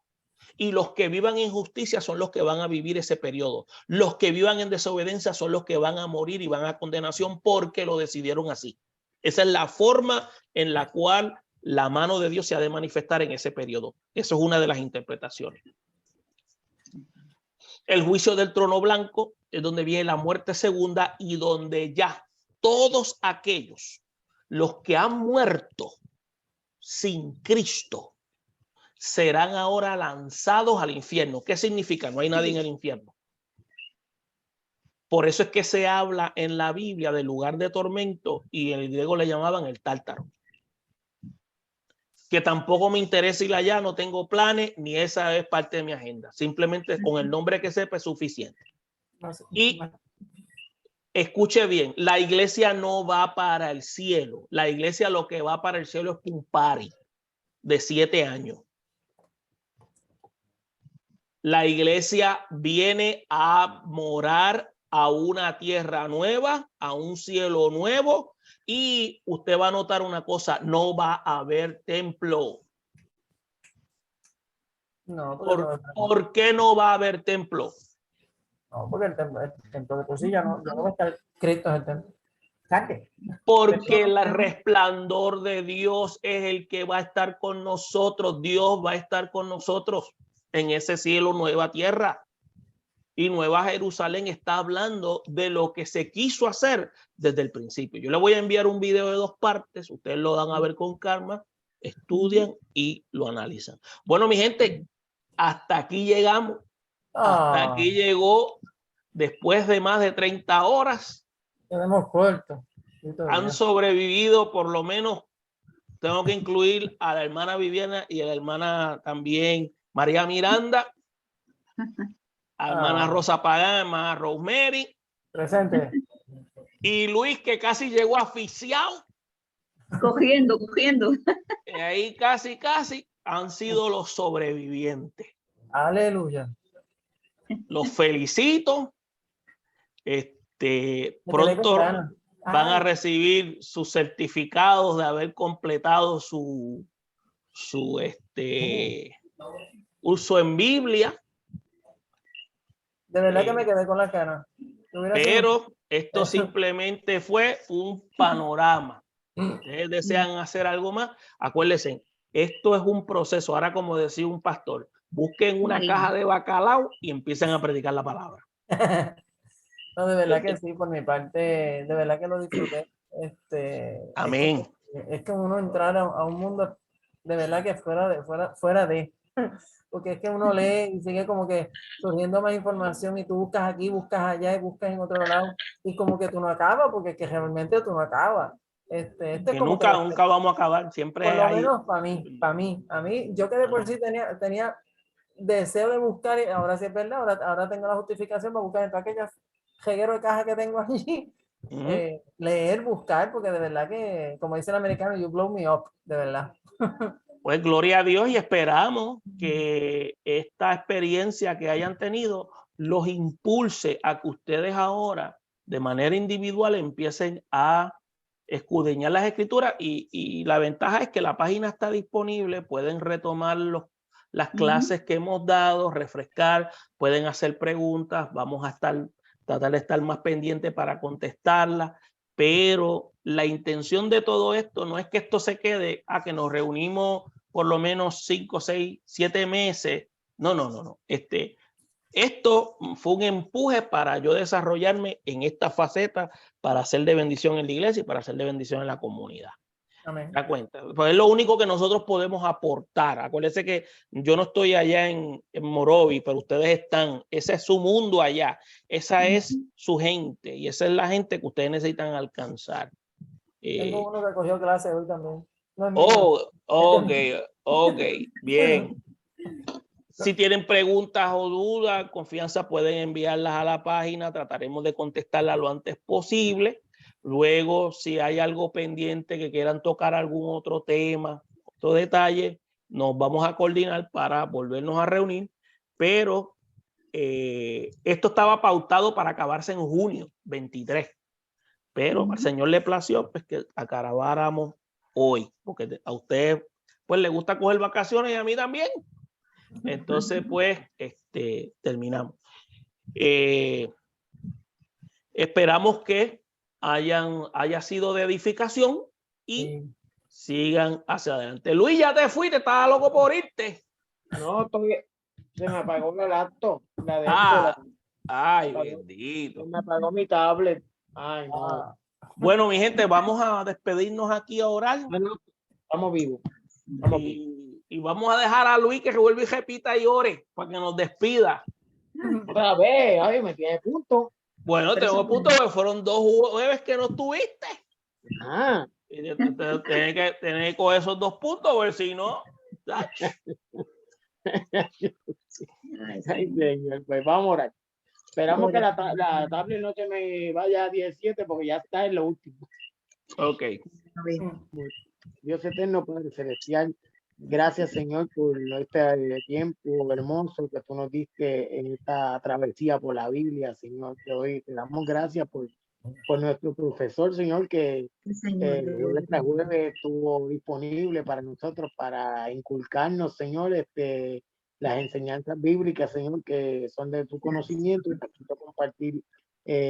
y los que vivan en justicia son los que van a vivir ese periodo. Los que vivan en desobediencia son los que van a morir y van a condenación porque lo decidieron así. Esa es la forma en la cual la mano de Dios se ha de manifestar en ese periodo. Eso es una de las interpretaciones. El juicio del trono blanco es donde viene la muerte segunda y donde ya todos aquellos, los que han muerto sin Cristo, serán ahora lanzados al infierno. ¿Qué significa? No hay nadie en el infierno. Por eso es que se habla en la Biblia del lugar de tormento y en el griego le llamaban el tártaro. Que tampoco me interesa ir allá, no tengo planes, ni esa es parte de mi agenda. Simplemente con el nombre que sepa es suficiente. Y escuche bien, la iglesia no va para el cielo. La iglesia lo que va para el cielo es un party de 7 años. La iglesia viene a morar a una tierra nueva, a un cielo nuevo, y usted va a notar una cosa, no va a haber templo. No, porque ¿Por qué no va a haber templo? no, porque el templo de por sí ya no va a estar. Cristo es el templo. Saque. Porque el resplandor de Dios es el que va a estar con nosotros. Dios va a estar con nosotros en ese cielo, nueva tierra. Y Nueva Jerusalén está hablando de lo que se quiso hacer desde el principio. Yo le voy a enviar un video de 2 partes. Ustedes lo van a ver con calma, estudian y lo analizan. Bueno, mi gente, hasta aquí llegamos. Hasta aquí llegó después de más de 30 horas. Tenemos corto. Han sobrevivido, por lo menos tengo que incluir a la hermana Viviana y a la hermana también María Miranda, a la hermana Rosa Pagán, a la hermana Rosemary. Presente. Y Luis, que casi llegó asfixiado. Cogiendo. Ahí casi han sido los sobrevivientes. Aleluya. Los felicito. Pronto van a recibir sus certificados de haber completado su uso en Biblia. De verdad que me quedé con la cara. Pero esto simplemente fue un panorama. Ustedes desean hacer algo más, acuérdense, esto es un proceso. Ahora, como decía un pastor, busquen una caja de bacalao y empiecen a predicar la palabra. No, de verdad que sí, por mi parte, de verdad que lo disfruté. Amén. Es que uno entrar a un mundo de verdad que fuera de, porque es que uno lee y sigue como que surgiendo más información y tú buscas aquí, buscas allá y buscas en otro lado y como que tú no acabas, porque es que realmente tú no acabas. Es como nunca vamos a acabar, siempre por lo hay... menos a mí, yo que de por sí tenía deseo de buscar, y ahora sí es verdad, ahora tengo la justificación para buscar en todas aquellas reguero de caja que tengo allí, leer, buscar, porque de verdad que, como dice el americano, you blow me up, de verdad. Pues gloria a Dios, y esperamos que esta experiencia que hayan tenido los impulse a que ustedes ahora, de manera individual, empiecen a escudriñar las escrituras, y la ventaja es que la página está disponible, pueden retomar las clases que hemos dado, refrescar, pueden hacer preguntas, vamos a tratar de estar más pendientes para contestarlas, pero la intención de todo esto no es que esto se quede a que nos reunimos por lo menos 5, 6, 7 meses. No. Esto fue un empuje para yo desarrollarme en esta faceta, para hacer de bendición en la iglesia y para hacer de bendición en la comunidad. Amén. Da cuenta, pues es lo único que nosotros podemos aportar. Acuérdense que yo no estoy allá en Morovi, pero ustedes están, ese es su mundo allá, esa es su gente y esa es la gente que ustedes necesitan alcanzar. Tengo uno que cogió clase hoy también. No es mío. Ok, bien. Si tienen preguntas o dudas, confianza, pueden enviarlas a la página, trataremos de contestarlas lo antes posible. Luego, si hay algo pendiente que quieran tocar algún otro tema, otro detalle, nos vamos a coordinar para volvernos a reunir, pero esto estaba pautado para acabarse en junio 23, pero al Señor le plació pues que acabáramos hoy, porque a usted pues le gusta coger vacaciones y a mí también. Entonces, pues, terminamos. Esperamos que haya sido de edificación y sigan hacia adelante. Luis, ya te fuiste, estaba loco por irte. No, se me apagó el laptop. Ay, bendito. Se me apagó mi tablet. Ay, no. Bueno, mi gente, vamos a despedirnos aquí a orar. Estamos vivos. Y vamos a dejar a Luis que revuelva y repita y ore para que nos despida. Otra vez, ay, me tiene punto. Bueno, tengo punto porque fueron 2 jueves que no estuviste. Y tenés que coger esos 2 puntos, porque si no. Ay, señor, pues vamos a orar. Esperamos que la tablet no se me vaya a 17 porque ya está en lo último. Ok. A ver. Dios eterno, Padre celestial, gracias Señor por este tiempo hermoso que tú nos diste en esta travesía por la Biblia, Señor. Te damos gracias por nuestro profesor, Señor, que Sí, Señor. jueves tras jueves estuvo disponible para nosotros, para inculcarnos, Señor, las enseñanzas bíblicas, Señor, que son de tu conocimiento y para compartir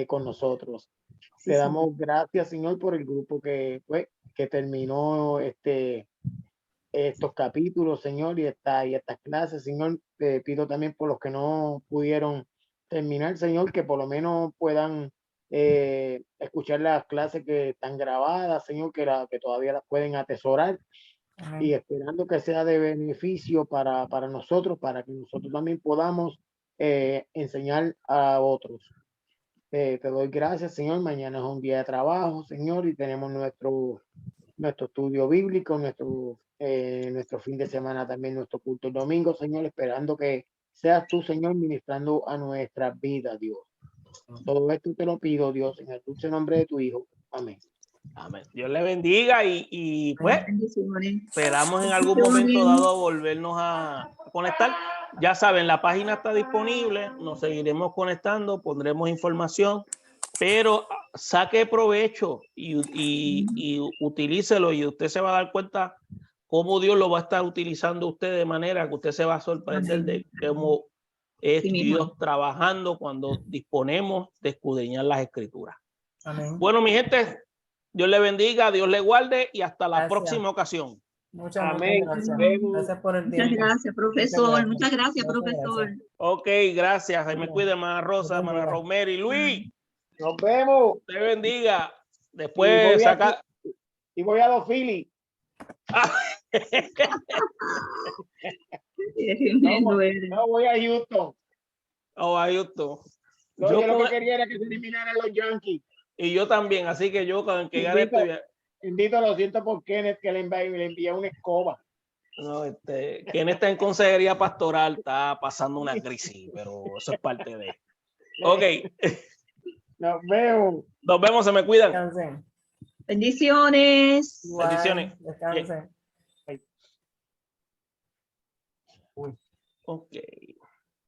con nosotros. Sí, Te Señor. damos gracias, Señor, por el grupo que terminó estos capítulos, Señor, y estas clases, Señor. Te pido también por los que no pudieron terminar, Señor, que por lo menos puedan escuchar las clases que están grabadas, Señor, que todavía las pueden atesorar. Amén. Y esperando que sea de beneficio para nosotros, para que nosotros también podamos enseñar a otros. Te doy gracias, Señor. Mañana es un día de trabajo, Señor, y tenemos nuestro estudio bíblico, nuestro fin de semana también, nuestro culto el domingo, Señor, esperando que seas tú, Señor, ministrando a nuestras vidas, Dios. Todo esto te lo pido, Dios, en el dulce nombre de tu Hijo. Amén. Amén. Dios le bendiga y pues Bendiciones. esperamos en algún momento dado volvernos a conectar. Ya saben, la página está disponible, nos seguiremos conectando, pondremos información, pero saque provecho y utilícelo y usted se va a dar cuenta cómo Dios lo va a estar utilizando usted de manera que usted se va a sorprender de cómo es Sí mismo. Dios trabajando cuando disponemos de escudriñar las escrituras. Amén. Bueno, mi gente, Dios le bendiga, Dios le guarde y hasta la Gracias. próxima ocasión. Muchas Amén. gracias. Vemos. Gracias por el Muchas tiempo. gracias, profesor. Muchas gracias, Muchas profesor. gracias. Ok, gracias. Ahí me cuida, hermana Rosa, hermana Rosemary. Luis, Nos vemos. te bendiga. Y Después saca. voy a los Phillies. No voy a Houston. Oh, ahí esto. No, Yo yo lo con- que quería era que se eliminaran los Yankees. Y yo también, así que yo con que gane esto. Invito, lo siento por Kenneth, que le envié una escoba. No, quien está en consejería pastoral está pasando una crisis, pero eso es parte de. Ok, Nos vemos. nos vemos, se me cuidan. Descansen. Bendiciones. Igual, Bendiciones. descansen. Ok.